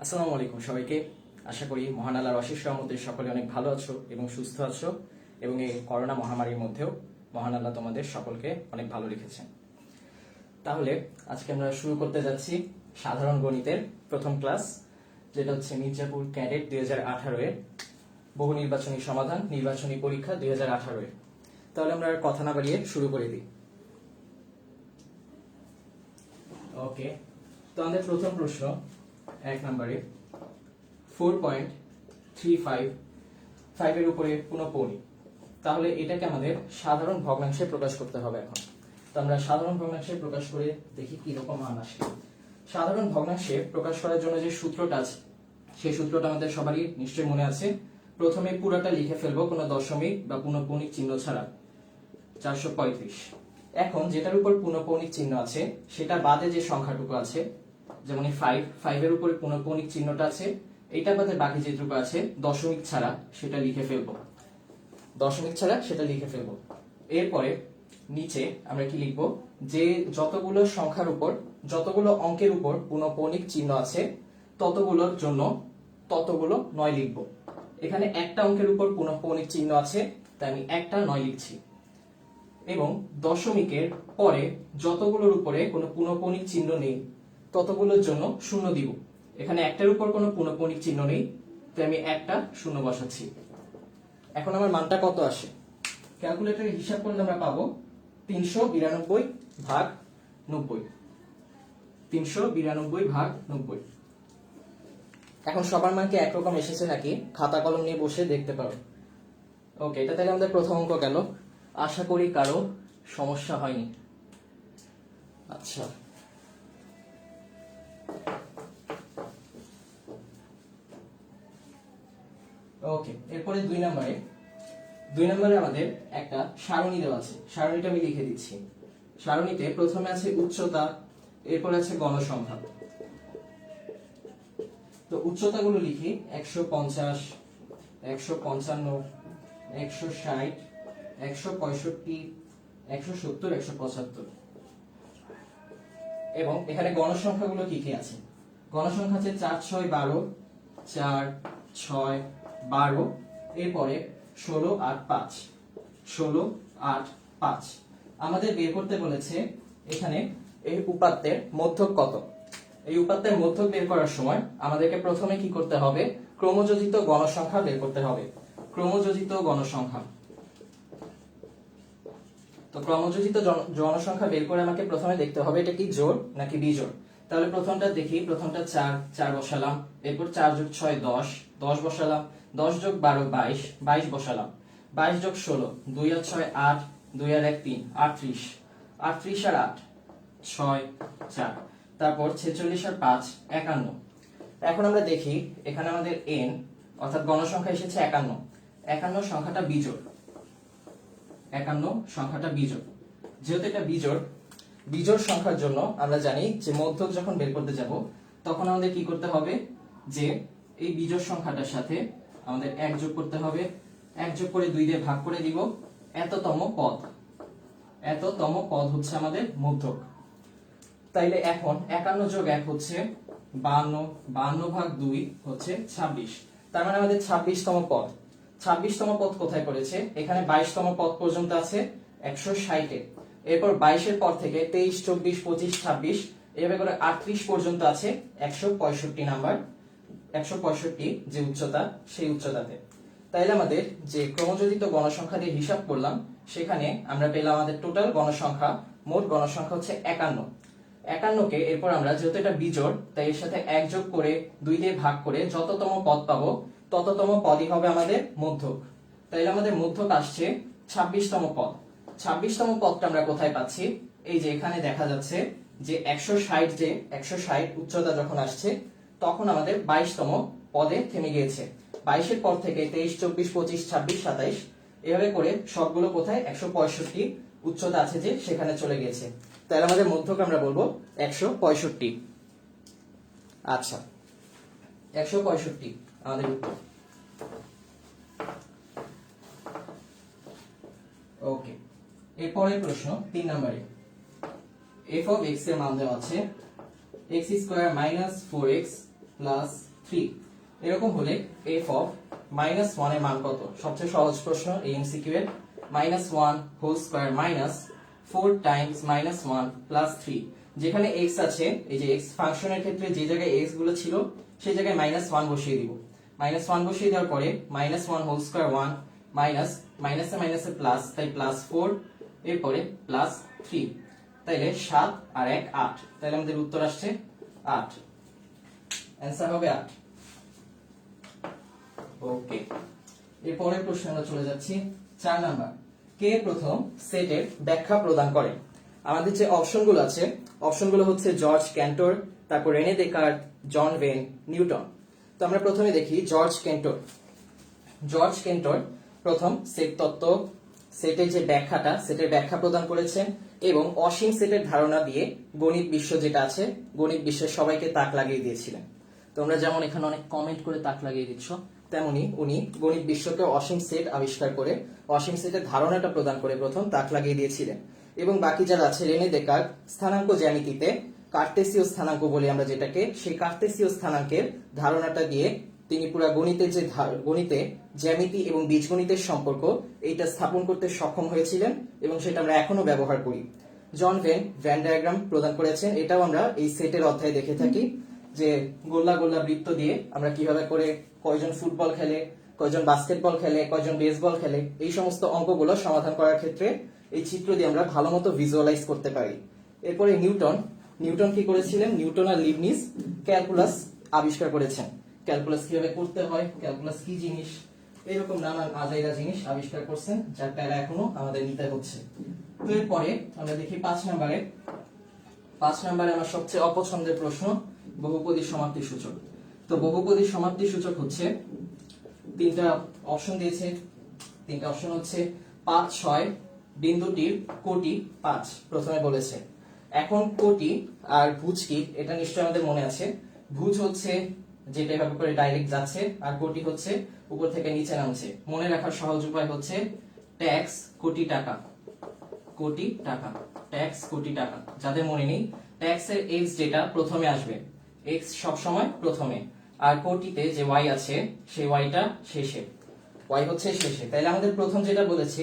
আসসালামু আলাইকুম সবাইকে। আশা করি মহান আল্লাহর অশেষ রহমতে সকলে অনেক ভালো আছো এবং সুস্থ আছো, এবং এই করোনা মহামারীর মধ্যেও মহান আল্লাহ তোমাদের সকলকে অনেক ভালো রেখেছেন। তাহলে আজকে আমরা শুরু করতে যাচ্ছি সাধারণ গণিতের প্রথম ক্লাস, যেটা হচ্ছে মির্জাপুর ক্যাডেট 2018 এর বহু নির্বাচনী সমাধান নির্বাচনী পরীক্ষা 2018 এর। তাহলে আমরা আর কথা না বাড়িয়ে শুরু করে দিই। ওকে, তো আমাদের প্রথম প্রশ্ন 1 নম্বরে 4.355 এর উপরে পুনঃপৌনি। তাহলে এটাকে আমাদের সাধারণ ভগ্নাংশে প্রকাশ করতে হবে এখন। তো আমরা সাধারণ ভগ্নাংশে প্রকাশ করে দেখি কি রকম মান আসে। সাধারণ ভগ্নাংশে প্রকাশ করার জন্য যে সূত্রটা আছে সেই সূত্রটা আমাদের সবারই নিশ্চয়ই মনে আছে। প্রথমে পুরোটা লিখে ফেলবো কোনো দশমিক বা পুনঃপৌনিক চিহ্ন ছাড়া, 435। এখন যেটার উপর পুনঃপৌনিক চিহ্ন আছে সেটা বাদে যে সংখ্যাটুকু আছে, যেমন 5 এর উপরে পুনঃপৌনিক চিহ্নটা আছে, এইটা বাদে বাকি যেটুকু আছে দশমিক ছাড়া সেটা লিখে ফেলবো, এরপরে নিচে আমরা কি লিখবো, যে যতগুলো সংখ্যার উপর যতগুলো অঙ্কের উপর পুনঃপৌনিক চিহ্ন আছে ততগুলোর জন্য ততগুলো 9 লিখবো। এখানে একটা অঙ্কের উপর পুনঃপৌনিক চিহ্ন আছে তাই আমি একটা 9 লিখছি, এবং দশমিকের পরে যতগুলোর উপরে কোনো পুনঃপৌনিক চিহ্ন নেই ততগুলোর জন্য 0 দিব। এখানে একটার উপর কোনো পুনঃপৌনিক চিহ্ন নেই তাই আমি একটা 0 বসাচ্ছি। এখন আমার মানটা কত আসে, ক্যালকুলেটরে হিসাব করলে আমরা পাবো 392 ভাগ 90। 392 ভাগ 90। এখন সবার মান কি একরকম এসেছে নাকি খাতা কলম নিয়ে বসে দেখতে পারো। ওকে, এটা তাহলে আমাদের প্রথম অঙ্ক গেল। আশা করি কারো সমস্যা হয়নি। আচ্ছা, ওকে, এরপরে 2 নম্বরে আমাদের একটা সারণী দেওয়া আছে। সারণীটা আমি লিখে দিচ্ছি। সারণীতে প্রথমে আছে উচ্চতা, এরপর আছে গণসংখ্যা। তো উচ্চতাগুলো লিখি 150, 155, 160, 165, 170, 175। এবং এখানে গণসংখ্যাগুলো কি কি আছে, গণসংখ্যা আছে 4, 6, 12, 4, 6, 12, এরপরে 16, 8, 5, 16, 8, 5। আমাদের বের করতে বলেছে এখানে এই উপাত্তের মধ্যক কত। এই উপাত্তের মধ্যক বের করার সময় আমাদেরকে প্রথমে কি করতে হবে, ক্রমযোজিত গণসংখ্যা বের করতে হবে। ক্রমযোজিত গণসংখ্যা। তো ক্রমযোজিত গণসংখ্যা বের করে আমাকে প্রথমে দেখতে হবে এটা কি জোড় নাকি বিজোড়। তাহলে প্রথমটা দেখি, প্রথমটা 4 বসালাম, এরপর 4 যোগ 6 10 বসালাম, 10 যোগ 12 22 বসালাম, 22 যোগ 16 2 আর 6 8, 2 আর 1 3, 38, 38 আর 8 6 4, তারপর 46 আর 5 51। এখন আমরা দেখি এখানে আমাদের n অর্থাৎ গণসংখ্যা এসেছে 51। 51 সংখ্যাটা বিজোড়, 51 সংখ্যাটা বিজোড়। যেহেতু এটা বিজোড় সংখ্যার জন্য আমরা জানি যে মধ্যক যখন বের করতে যাব তখন আমাদের কি করতে হবে, যে এই বিজোড় সংখ্যাটার সাথে আমাদের 1 যোগ করতে হবে। 1 যোগ করে 2 দিয়ে ভাগ করে দিব। এততম পদ হচ্ছে আমাদের মধ্যক। তাইলে এখন 51 যোগ 1 হচ্ছে 52, 52 ভাগ 2 হচ্ছে 26। তার মানে আমাদের 26তম পদ। 26তম পদ কোথায় পড়েছে, এখানে 22তম পদ পর্যন্ত আছে 160-এ। এরপর 22 এর পর থেকে 23, 24, 25, 26 এভাবে করে 38 পর্যন্ত আছে 165 নাম্বার, 165 যে উচ্চতা সেই উচ্চতাতে। তাইলে আমাদের যে ক্রমযোজিত গণসংখ্যা দিয়ে হিসাব করলাম সেখানে আমরা পেলাম আমাদের টোটাল গণসংখ্যা, মোট গণসংখ্যা হচ্ছে 51। 51কে এরপর আমরা যেহেতু এটা বিজোড় তাই এর সাথে 1 যোগ করে 2 দিয়ে ভাগ করে যততম পদ পাবো তততম পদই হবে আমাদের মধ্যক। তাইলে আমাদের মধ্যক আসছে 26তম পদ। 26তম পদটা আমরা কোথায় পাচ্ছি, এই যে এখানে দেখা যাচ্ছে যে 160 উচ্চতা যখন আসছে তখন আমাদের 22তম পদে থেমে গিয়েছে। 22 এর পর থেকে 23, 24, 25, 26, 27 এভাবে করে সবগুলো কোথায় 165 উচ্চতা আছে যে সেখানে চলে গেছে। তাহলে আমাদের মধ্যক আমরা বলবো 165। আচ্ছা, 165 আমাদের উত্তর। ওকে, এরপরের প্রশ্ন 3 নম্বরে f of x এর মান দেওয়া আছে x² - 4x + 3। এরকম হলে f অফ -1 এর মান কত? সবচেয়ে সহজ প্রশ্ন এই এমসিকিউ এর। -1 whole square minus 4 times -1 plus 3। যেখানে x আছে, এই যে x ফাংশনের ক্ষেত্রে যে জায়গায় x গুলো ছিল সেই জায়গায় -1 বসিয়ে দিব। -1 বসিয়ে দেওয়ার পরে -1 হোল স্কয়ার 1 মাইনাস মাইনাসে মাইনাসে প্লাস, তাই +4, এরপরে +3। তাইলে 7 আর 1 8। তাইলে আমাদের উত্তর আসছে 8। অ্যান্সার হবে 8। ওকে, এরপরের প্রশ্নে আমরা চলে যাচ্ছি 4 নাম্বার। কে প্রথম সেটের ব্যাখ্যা প্রদান করে? আমাদের যে অপশনগুলো আছে, অপশনগুলো হচ্ছে জর্জ ক্যান্টর, তারপর Rene Descartes, John Venn, Newton. তো আমরা প্রথমে দেখি জর্জ ক্যান্টর। জর্জ ক্যান্টর প্রথম সেট তত্ত্ব, সেটের যে ব্যাখ্যাটা, সেটের ব্যাখ্যা প্রদান করেছেন এবং অসীম সেটের ধারণা দিয়ে গণিত বিশ্ব যেটা আছে, গণিত বিশ্বের সবাইকে তাক লাগিয়ে দিয়েছিলেন। তোমরা যেমন এখানে অনেক কমেন্ট করে তাক লাগিয়ে দিচ্ছ, তেমনি উনি গণিত বিশ্বকে অসীম সেট আবিষ্কার করে অসীম সেটের ধারণাটা প্রদান করে প্রথম তাক লাগিয়ে দিয়েছিলেন। এবং বাকি যারা আছে, রেনে দেকার্ত স্থানাঙ্ক জ্যামিতিতে কার্তেসীয় স্থানাঙ্ক বলি আমরা যেটাকে, সেই কার্তেসীয় স্থানাঙ্কের ধারণাটা দিয়ে তিনি পুরা গণিতের যে গণিতে জ্যামিতি এবং বীজগণিতের সম্পর্ক এইটা স্থাপন করতে সক্ষম হয়েছিলেন এবং সেটা আমরা এখনো ব্যবহার করি। জন ভেন ভ্যান ডায়াগ্রাম প্রদান করেছেন, এটাও আমরা এই সেটের অধ্যায়ে দেখে থাকি, যে গোল্লা গোল্লা বৃত্ত দিয়ে আমরা কিভাবে করে কয়জন ফুটবল খেলে, কয়জন বাস্কেটবল খেলে, কয়জন বেসবল খেলে, এই সমস্ত অঙ্কগুলো সমাধান করার ক্ষেত্রে এই চিত্র দিয়ে আমরা ভালো মতো ভিজুয়ালাইজ করতে পারি। এরপরে নিউটন। নিউটন কি করেছিলেন? নিউটন আর লিবনিজ ক্যালকুলাস আবিষ্কার করেছেন। ক্যালকুলাস কিভাবে করতে হয়, ক্যালকুলাস কি জিনিস, এরকম নানান আজাইরা জিনিস আবিষ্কার করছেন, যার প্যারা এখনো আমাদের নিতে হচ্ছে। তো এরপরে আমরা দেখি 5 নম্বরে। 5 নম্বরে আমার সবচেয়ে অপছন্দের প্রশ্ন, বহুপদীর সমাপ্তি সূচক। তো বহুপদীর সমাপ্তি সূচক হচ্ছে, তিনটা অপশন দিয়েছে। তিনটা অপশন হচ্ছে 5, 6 বিন্দুটির কোটি 5 প্রথমে বলেছে। এখন কোটি আর ভুজ কি এটা নিশ্চয়ই আমাদের মনে আছে। ভুজ হচ্ছে যেটা এভাবে করে ডাইরেক্ট যাচ্ছে, আর কোটি হচ্ছে উপর থেকে নিচে নামছে। মনে রাখার সহজ উপায় হচ্ছে ট্যাক্স কোটি টাকা, কোটি টাকা, ট্যাক্স কোটি টাকা। যাদের মনে নেই, ট্যাক্সের এক্স যেটা প্রথমে আসবে, এক্স সব সময় প্রথমে, আর কোটিতে যে ওয়াই আছে সেই ওয়াইটা শেষে, ওয়াই হচ্ছে শেষে। তাহলে আমাদের প্রথম যেটা বলেছে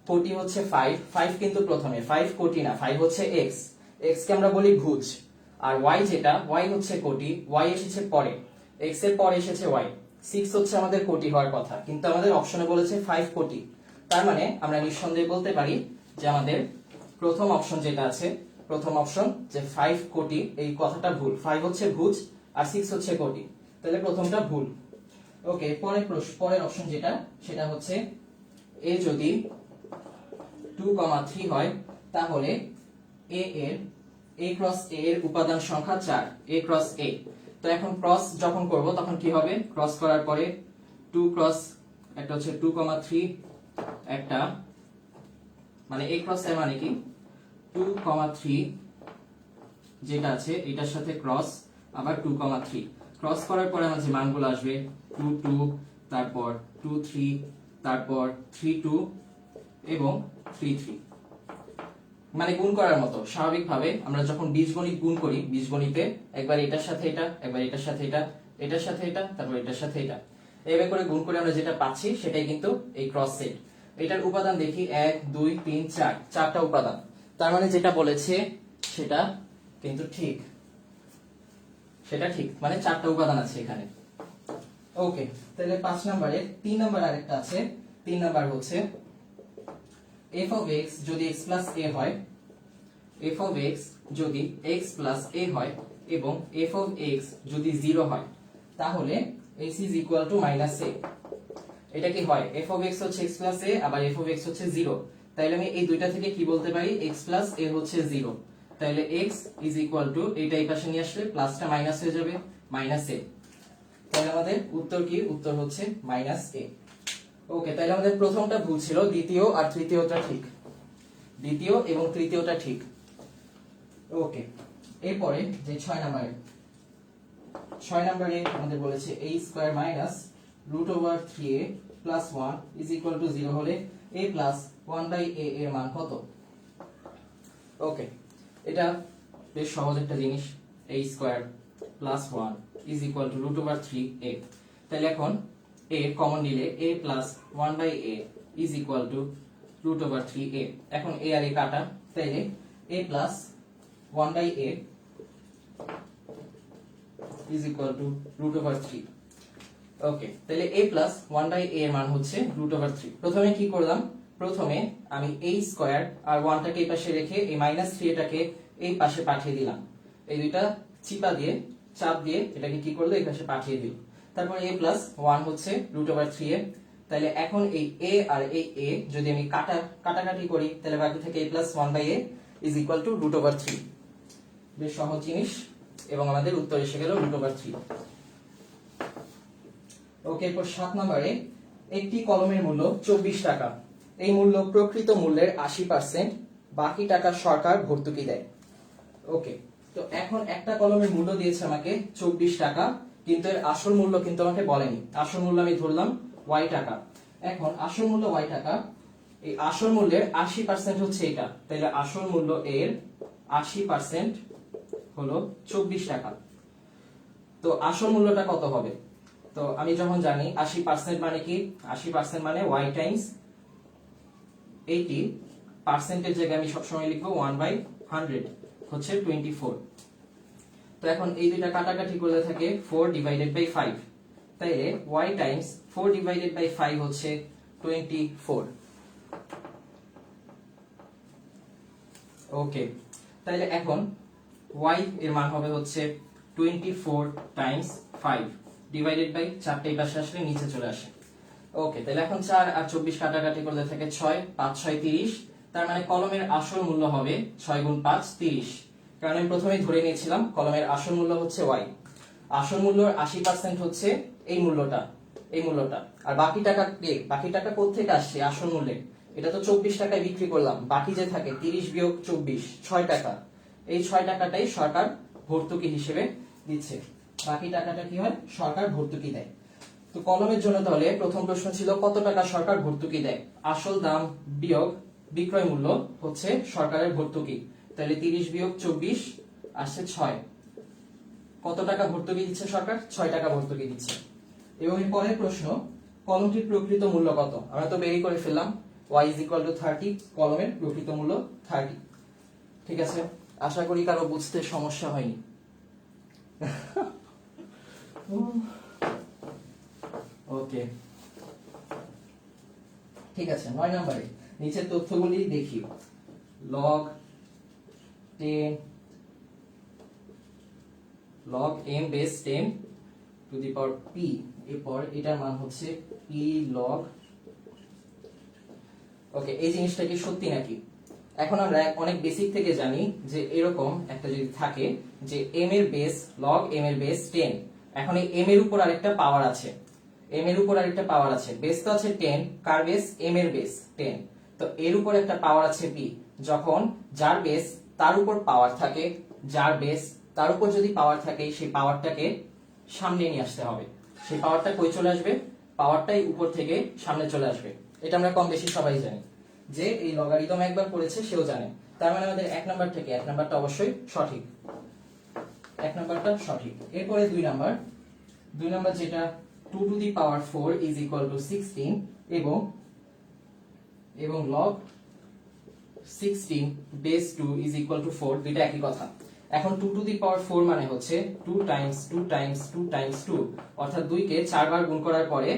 কোটি হচ্ছে 5, 5 কিন্তু প্রথমে, 5 কোটি না, 5 হচ্ছে এক্স, এক্স কে আমরা বলি ভুজ। আর ওয়াই যেটা, ওয়াই হচ্ছে কোটি, ওয়াই এসেছে পরে, এক্স এর পরে এসেছে ওয়াই। 6 হচ্ছে আমাদের কোটি হওয়ার কথা, কিন্তু আমাদের অপশনে বলেছে 5 কোটি। তার মানে আমরা নিঃসন্দেহে বলতে পারি যে আমাদের প্রথম অপশন যেটা আছে, প্রথম অপশন যে 5 কোটি, এই কথাটা ভুল। 5 হচ্ছে ভুজ আর 6 হচ্ছে কোটি, তাহলে প্রথমটা ভুল। ওকে, পরের অপশন যেটা, সেটা হচ্ছে এ যদি 2,3 হয় তাহলে এ এর a ক্রস a এর উপাদান সংখ্যা 4, a ক্রস a। তো এখন ক্রস যখন করব তখন কি হবে? ক্রস করার পরে 2 ক্রস, একটা হচ্ছে 2,3, একটা মানে a ক্রস a মানে কি 2,3 যেটা আছে এটার সাথে ক্রস, আবার 2,3 ক্রস করার পরে আমার যে মানগুলো আসবে 2 2, তারপর 2 3, তারপর 3 2 এবং 3 3, মানে গুণ করার মতো। স্বাভাবিকভাবে আমরা যখন বীজগণিত গুণ করি, বীজগণিতে একবার এটার সাথে এটা, একবার এটার সাথে এটা, এটার সাথে এটা, তারপর এটার সাথে এটা, এইভাবে করে গুণ করে আমরা যেটা পাচ্ছি সেটাই কিন্তু এই ক্রস সেট। এটার উপাদান দেখি 1 2 3 4, চারটা উপাদান। তার মানে যেটা বলেছে সেটা কিন্তু ঠিক, সেটা ঠিক, মানে চারটা উপাদান আছে এখানে। ওকে, তাহলে 5 নম্বরে 3 নাম্বার আরেকটা আছে। 3 নাম্বার হচ্ছে f of x যদি x plus a হয়, f of x যদি x plus a হয় এবং f of x যদি 0 হয়, তাহলে x is equal to minus a। এটা কি হয়? f of x হচ্ছে x plus a, আবার f of x হচ্ছে 0। তাইলে আমি এই দুইটা থেকে কি বলতে পারি? x plus a হচ্ছে 0। তাইলে x is equal to, এইটা এই পাশে নিয়ে আসলে প্লাসটা মাইনাস হয়ে যাবে, মাইনাস a। তাহলে আমাদের উত্তর কি? উত্তর হচ্ছে মাইনাস a। ওকে, তাহলে আমাদের প্রথমটা ভুল ছিল, দ্বিতীয় আর তৃতীয়টা ঠিক, দ্বিতীয় এবং তৃতীয়টা ঠিক। ওকে, এরপরে যে 6 নম্বরে, 6 নম্বরে আমাদের বলেছে a square minus √3a plus 1 is equal to 0 হলে a প্লাস 1/a এর মান কত? ওকে, এটা বেশ সহজ একটা জিনিস। a square plus 1 is equal to root over 3a। তাহলে এখন a কমন নিলে a plus 1/a is equal to root over 3a। এখন a আর a কাটা, তাইলে a plus 1/a is equal to root over 3। Okay, তাহলে a plus 1/a এর মান হচ্ছে রুট ওভার 3। প্রথমে কি করলাম, প্রথমে আমি a স্কয়ার আর 1টাকে এই পাশে রেখে এই মাইনাস 3 এই পাশে পাঠিয়ে দিলাম। এই দুইটা চিপা দিয়ে চাপ দিয়ে এটাকে কি করলো, এই পাশে পাঠিয়ে দিল। তারপর a প্লাস 1 হচ্ছে রুট ওভার 3a। তাহলে এখন এই a আর এই a যদি আমি কাটাকাটি করি, তাহলে বাকি থাকে a plus 1/a is equal to root over 3। বেশ সহজ জিনিস, এবং আমাদের উত্তর এসে গেল রুট ওভার 3। ওকে, এরপর 7 নম্বরে একটি কলমের মূল্য 24 টাকা। এই মূল্য প্রকৃত মূল্যের 80%, বাকি টাকা সরকার ভর্তুকি দেয়। ওকে, তো এখন একটা কলমের মূল্য দিয়েছে আমাকে 24 টাকা, কিন্তু এর আসল মূল্য কিন্তু আমাকে বলেনি। আসল মূল্য আমি ধরলাম y টাকা। এখন আসল মূল্য y টাকা, এই আসল মূল্যের 80% হচ্ছে এটা, তাহলে আসল মূল্য এর 80% হলো 24 টাকা। তো আসল মূল্যটা কত হবে? তো আমি যখন জানি 80% মানে কি, 80% মানে y টাইমস 80, পার্সেন্টের জায়গায় আমি সবসময় লিখবো 1/100 হচ্ছে 24। তো এখন এই দুইটা কাটাকাটি করলে থাকে 4 ডিভাইডেড বাই 5, তাইলে y টাইমস 4 ডিভাইডেড বাই 5 হচ্ছে 24। ওকে, তাইলে এখন y এর মান হবে হচ্ছে 24 টাইমস 5 ডিভাইডেড বাই 4টা এই পাশে আসলে নিচে চলে আসে। ওকে, তাহলে এখন 4 আর 24 কাটাকাটি করলে থাকে 6, 5 6 30। তার মানে কলমের আসল মূল্য হবে 6 গুণ 5 30, কারণ আমি প্রথমেই ধরে নিয়েছিলাম কলমের আসল মূল্য হচ্ছে y। আসল মূল্যর 80% হচ্ছে এই মূল্যটা, এই মূল্যটা। আর বাকি টাকা কে, বাকি টাকা কোথা থেকে আসছে আসল মূল্যে? এটা তো 24 টাকায় বিক্রি করলাম, বাকি যে থাকে 30 বিয়োগ 24 6 টাকা, এই 6 টাকাটাই সরকার ভর্তুকি হিসেবে দিচ্ছে। বাকি টাকাটা কি হয়, সরকার ভর্তুকি দেয়। তো কলমের জন্য তাহলে প্রথম প্রশ্ন ছিল কত টাকা সরকার ভর্তুকি দেয়। আসল দাম বিয়োগ বিক্রয় মূল্য হচ্ছে সরকারের ভর্তুকি, তাহলে 30 বিয়োগ 24 আসছে 6। কত টাকা ভর্তুকি দিচ্ছে সরকার? 6 টাকা ভর্তুকি দিচ্ছে। এবং এর পরের প্রশ্ন, কলমটির প্রকৃত মূল্য কত? আমরা তো বেরই করে ফেললাম y = 30, কলমের প্রকৃত মূল্য 30। ঠিক আছে, আশা করি কারো বুঝতে সমস্যা হয়নি। ওকে, ঠিক আছে। 9 নম্বরে নিচের তথ্যগুলি দেখি। log 10 base 10 to the power p, এরপর এটার মান হচ্ছে p log। ওকে, এই জিনিসটা কি সত্যি নাকি? এখন আমরা অনেক বেসিক থেকে জানি যে এরকম একটা যদি থাকে যে m এর বেস log m এর বেস 10। এখন এই m এর উপর আরেকটা পাওয়ার আছে, m এর উপর আরেকটা পাওয়ার আছে। বেস তো আছে 10, কার বেস? m এর বেস 10। তো এর উপর একটা পাওয়ার আছে p। যখন যার বেস তার উপর পাওয়ার থাকে, যার বেস তার উপর যদি পাওয়ার থাকে, সেই পাওয়ারটাকে সামনে নিয়ে আসতে হবে। সেই পাওয়ারটা কই চলে আসবে? পাওয়ারটাই উপর থেকে সামনে চলে আসবে। এটা আমরা কম বেশি সবাই জানি, যে এই লগারিদম একবার পড়েছে সেও জানে। তার মানে আমাদের 1 নাম্বার থেকে 1 নাম্বারটা অবশ্যই সঠিক, 1 নাম্বারটা সঠিক। এরপরে 2 নাম্বার যেটা 2 to the power 4 is equal two 16 এবং log 16 base 2 is equal two 4, দুইটা একই কথা। এখন 2 টু দি পাওয়ার 4 মানে হচ্ছে 2 টাইমস 2 টাইমস 2 টাইমস 2, অর্থাৎ 2 কে 4 বার গুণ করার পরে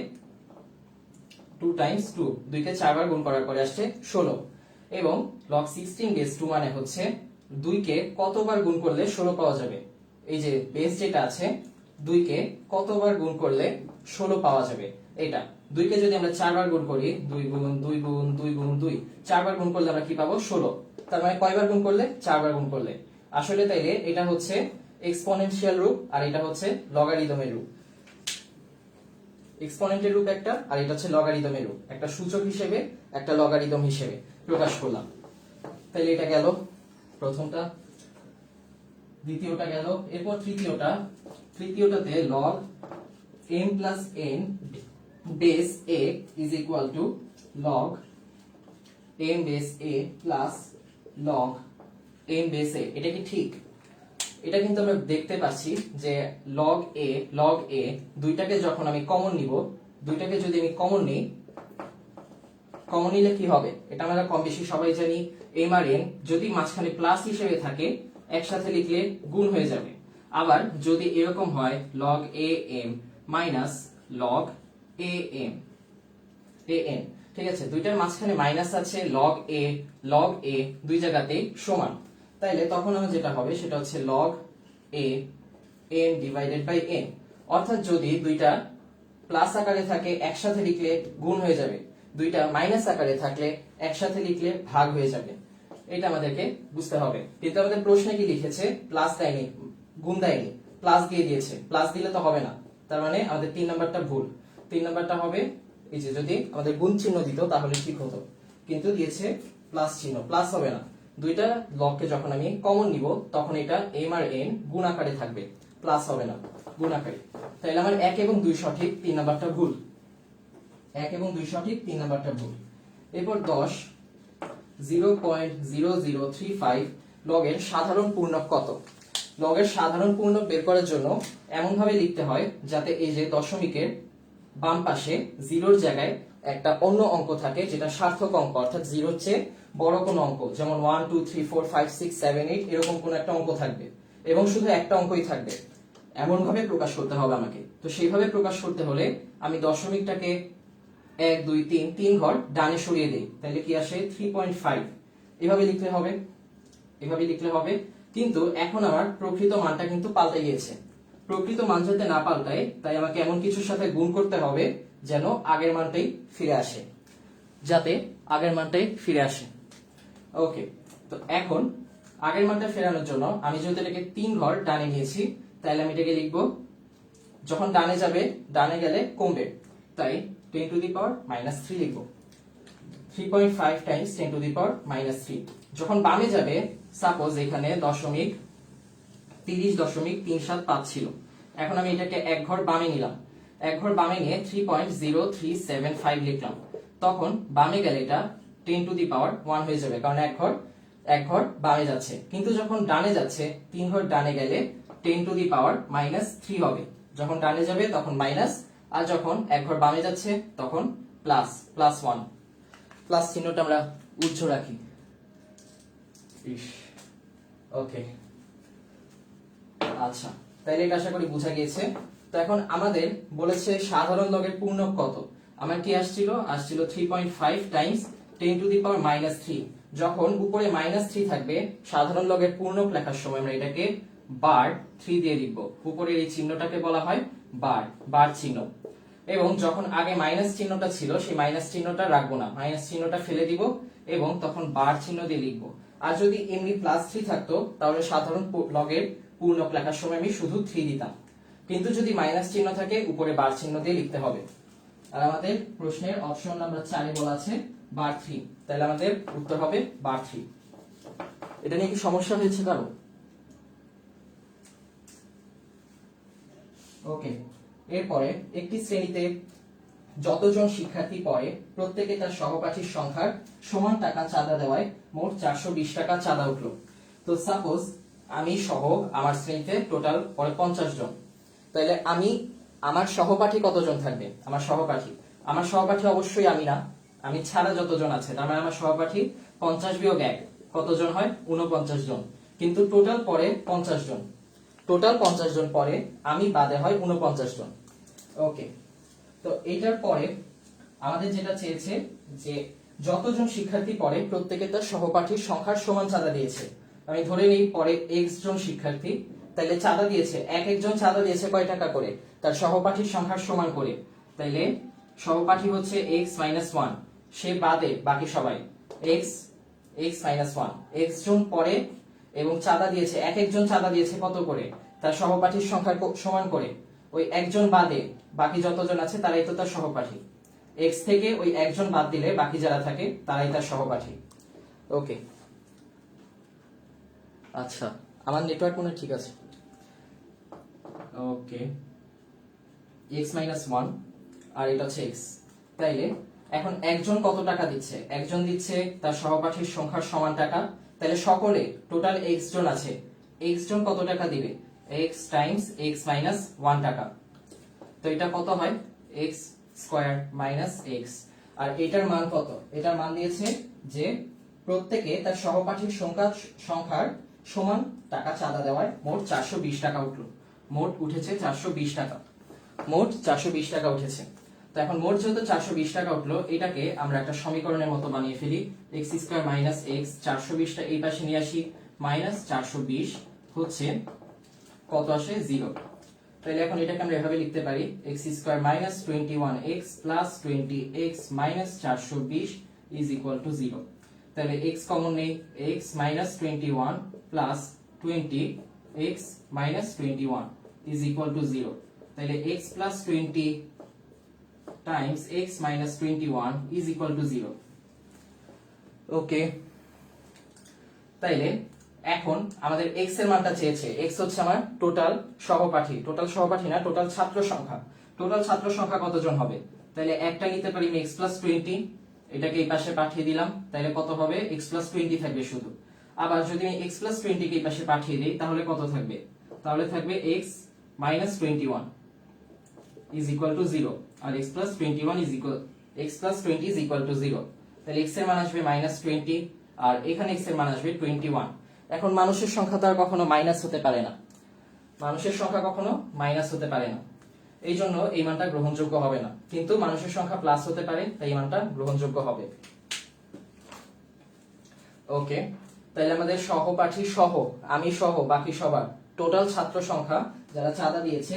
2 টাইমস 2, 2 কে 4 বার গুণ করার পরে আসছে 16। এবং log 16 বেস 2 মানে হচ্ছে 2 কে কতবার গুণ করলে 16 পাওয়া যাবে। এই যে বেস যেটা আছে, 2 কে কতবার গুণ করলে 16 পাওয়া যাবে, এটা। 2 কে যদি আমরা 4 বার গুণ করি, 2 গুণ 2 গুণ 2 গুণ 2, 4 বার গুণ করলে আমরা কি পাবো? 16। তার মানে কয়বার গুণ করলে? 4 বার গুণ করলে। আসলে তাইলে এটা হচ্ছে এক্সপোনেনশিয়াল রূপ, আর এটা হচ্ছে লগারিদমের রূপ। এক্সপোনেন্টের রূপ একটা, আর এটা হচ্ছে লগারিদমের রূপ। একটা সূচক হিসেবে, একটা লগারিদম হিসেবে প্রকাশ করলাম। তাইলে এটা গেল প্রথমটা, দ্বিতীয়টা গেল। এরপর তৃতীয়টাতে log m plus n base a is equal to log m base a plus log m base a। এটা কি ঠিক? এটা কিন্তু আমরা দেখতে পাচ্ছি যে log a দুইটাকে যখন আমি কমন নিব, দুইটাকে যদি আমি কমন নিই, কমন নিলে কি হবে এটা আমরা কম বেশি সবাই জানি। m আর n যদি মাঝখানে প্লাস হিসেবে থাকে একসাথে লিখলে গুণ হয়ে যাবে। আবার যদি এরকম হয় log a m minus log a m a n, ঠিক আছে, দুইটার মাঝখানে মাইনাস আছে, log a দুই জায়গাতেই সমান, তাইলে তখন আমার যেটা হবে সেটা হচ্ছে log a n divided by n। অর্থাৎ যদি দুইটা প্লাস আকারে থাকে একসাথে লিখলে গুণ হয়ে যাবে, দুইটা মাইনাস আকারে থাকলে একসাথে লিখলে ভাগ হয়ে যাবে। এটা আমাদেরকে বুঝতে হবে। কিন্তু আমাদের প্রশ্নে কি লিখেছে, প্লাস দেয়নি, গুণ দেয়নি, প্লাস দিয়ে দিয়েছে। প্লাস দিলে তো হবে না, তার মানে আমাদের 3 নাম্বারটা ভুল। 3 নাম্বারটা হবে এই যে যদি আমাদের গুণ চিহ্ন দিত তাহলে ঠিক হতো, কিন্তু দিয়েছে প্লাস চিহ্ন, প্লাস হবে না। দুইটা লগকে যখন আমি কমন নিব তখন এটা m আর n গুণ আকারে থাকবে, প্লাস হবে না, গুণ আকারে। তাহলে আমার 1 এবং 2 সঠিক, 3 নাম্বারটা ভুল। 1 এবং 2 সঠিক, 3 নাম্বারটা ভুল। এরপর 10 0.0035 লগের সাধারণ পূর্ণক কত? লগের সাধারণ পূর্ণক বের করার জন্য এমন ভাবে লিখতে হয় যাতে এই যে দশমিকের বাম পাশে জিরোর জায়গায় একটা অন্য অঙ্ক থাকে যেটা সার্থক অঙ্ক, অর্থাৎ জিরোর চেয়ে বড় কোনো অঙ্ক, যেমন 1 2 3 4 5 6 7 8 এরকম কোন একটা অঙ্ক থাকবে এবং শুধু একটা অঙ্কই থাকবে। এমন ভাবে প্রকাশ করতে হবে আমাকে। তো সেইভাবে প্রকাশ করতে হলে আমি দশমিকটাকে 1 2 3 3 ঘর ডানে সরিয়ে দেই, তাহলে কি আসে 3.5। এভাবে লিখলে হবে, এভাবে লিখলে হবে। কিন্তু এখন আমার প্রকৃত মানটা কিন্তু পাল্টে গিয়েছে। প্রকৃত মান যাতে না পাল্টায় তাই আমাকে এমন কিছুর সাথে গুণ করতে হবে যেন আগের মানটাই ফিরে আসে, যাতে আগের মানটাই ফিরে আসে। ওকে, তো এখন আগের মানটা ফেরানোর জন্য আমি যেহেতু এটাকে 3 ঘর ডানে নিয়েছি, তাহলে আমি এটাকে লিখবো, যখন ডানে যাবে ডানে গেলে কমবে, তাই 10 টু দি পাওয়ার -3 লিখবো। 3.5 টাইমস 10 টু দি পাওয়ার -3। যখন বামে যাবে, সাপোজ এখানে দশমিক 30.375 ছিল, এখন আমি এটাকে এক ঘর বামে নিলাম, এক ঘর বামে নিয়ে 3.0375 লিখলাম, তখন বামে গেলে এটা 10 টু দি পাওয়ার 1 হয়ে যাবে, কারণ এক ঘর বামে যাচ্ছে। কিন্তু যখন ডানে যাচ্ছে 3 ঘর ডানে গেলে 10 টু দি পাওয়ার -3 হবে। যখন ডানে যাবে তখন মাইনাস, আর যখন এক ঘর বামে যাচ্ছে তখন প্লাস, +1। প্লাস চিহ্নটা আমরা উজ্জ্ব রাখি। ওকে, আচ্ছা, তাইলে এটা আশা করি বোঝা গিয়েছে। তো এখন আমাদের বলেছে সাধারণ লগের পূর্ণক কত। আমার কি আসছিল 3.5 টাইমস 10 টু দি পাওয়ার -3। যখন উপরে -3 থাকবে সাধারণ লগের পূর্ণক লেখার সময় আমরা এটাকে বার 3 দিয়ে লিখব। উপরের এই চিহ্নটাকে বলা হয় বার চিহ্ন। এবং যখন আগে মাইনাস চিহ্নটা ছিল সেই মাইনাস চিহ্নটা রাখবো না, মাইনাস চিহ্নটা ফেলে দিব এবং তখন বার চিহ্ন দিয়ে লিখবো। আর যদি এমনি +3 থাকতো তাহলে সাধারণ লগের পূর্ণক লেখার সময় আমি শুধু 3 দিতাম। কিন্তু যদি মাইনাস চিহ্ন থাকে উপরে বার চিহ্ন দিয়ে লিখতে হবে। আর আমাদের প্রশ্নের অপশন নাম্বার 4 এ বলা আছে বার 3, তাহলে আমাদের উত্তর হবে বার 3। এটা নিয়ে কি সমস্যা হয়েছে কারো? ওকে, এরপরে একটি শ্রেণীতে যতজন শিক্ষার্থী পড়ে প্রত্যেকে তার সহপাঠীর সংখ্যার সমান টাকা চাঁদা দেওয়ায় মোট 420 টাকা চাঁদা উঠলো। তো সাপোজ আমি সহ আমার শ্রেণীতে টোটাল পড়ে 50 জন, তাহলে আমার সহপাঠী কতজন থাকবে? আমার সহপাঠী অবশ্যই আমি না, আমি ছাড়া যতজন আছে তার মানে আমার সহপাঠী 50 বিয়োগ 1 কতজন হয়? 49 জন। কিন্তু টোটাল পড়ে 50 জন, টোটাল 50 জন পড়ে, আমি বাদে হয় 49 জন। ওকে, তো এটার পরে আমাদের যেটা চেয়েছে যে যতজন শিক্ষার্থী পড়ে প্রত্যেকে তার সহপাঠীর সংখ্যার সমান চাঁদা দিয়েছে। আমি ধরে নিই পরে x জন শিক্ষার্থী, তাইলে চাঁদা দিয়েছে এক একজন চাঁদা দিয়েছে কয় টাকা করে? তার সহপাঠীর সংখ্যার সমান করে। তাইলে সহপাঠী হচ্ছে x - 1, সে বাদে বাকি সবাই x - 1। x জন পড়ে এবং চাঁদা দিয়েছে, এক একজন চাঁদা দিয়েছে কত করে? তার সহপাঠীর সংখ্যার সমান করে। ওই একজন বাদে বাকি যতজন আছে তারাই তো তার সহপাঠী। x থেকে ওই একজন বাদ দিলে বাকি যারা থাকে তারাই তার সহপাঠী। ওকে, আচ্ছা, আমার নেটওয়ার্ক মনে ঠিক আছে। ওকে, x - 1 আর এটা হচ্ছে x। তাইলে এখন একজন কত টাকা দিচ্ছে? একজন দিচ্ছে তার সহপাঠীর সংখ্যার সমান টাকা। তাহলে সকলে টোটাল x জন আছে, x জন কত টাকা দিবে, x টাইমস x মাইনাস 1 টাকা। তো এটা কত হয়, x স্কয়ার মাইনাস x। আর এটার মান কত, এটার মান দিয়েছে যে প্রত্যেকে তার সহপাঠীর সংখ্যার সমান টাকা চাঁদা দেওয়ার মোট 420 টাকা উঠলো। মোট উঠেছে 420 টাকা, মোট 420 টাকা উঠেছে। তো এখন মোট যেহেতু 420 টাকা উঠলো, এটাকে আমরা একটা সমীকরণের মতো বানিয়ে ফেলি। x স্কয়ার মাইনাস x, 420টা এই পাশে নিয়ে আসি, মাইনাস 420 হচ্ছে কত আসে, 0। তাহলে এখন এটাকে আমরা এভাবে লিখতে পারি, x square minus 21x plus 20x minus 420 is equal to 0। তাহলে x কমন নেই, x minus 21 plus 20x minus 21 is equal to 0। তাহলে x plus 20 Times x minus 21 is equal to 0। ওকে, তাইলে এখন আমাদের x এর মানটা চেয়েছে। x হচ্ছে আমার টোটাল সহপাঠী, টোটাল সহপাঠী না, টোটাল ছাত্র সংখ্যা। টোটাল ছাত্র সংখ্যা কতজন হবে, তাহলে একটা নিতে পারি আমি x প্লাস 20, এটাকে এই পাশে পাঠিয়ে দিলাম, তাহলে কত হবে, x প্লাস 20 থাকবে শুধু। আবার যদি আমি x প্লাস 20 কে এই পাশে পাঠিয়ে দিই, তাহলে কত থাকবে, তাহলে থাকবে x minus 21 is equal to 0, আর x plus 21 is equal, x plus 20 is equal to 0। তাহলে x এর মান আসবে মাইনাস 20, আর এখানে x এর মান আসবে 21। এখন মানুষের সংখ্যা তো আর কখনো মাইনাস হতে পারে না, মানুষের সংখ্যা কখনো মাইনাস হতে পারে না, এই জন্য এই মানটা গ্রহণযোগ্য হবে না। কিন্তু মানুষের সংখ্যা প্লাস হতে পারে, তাই এই মানটা গ্রহণযোগ্য হবে। ওকে, তাহলে আমাদের সহপাঠী সহ, আমি সহ বাকি সবার টোটাল ছাত্র সংখ্যা যারা চাঁদা দিয়েছে,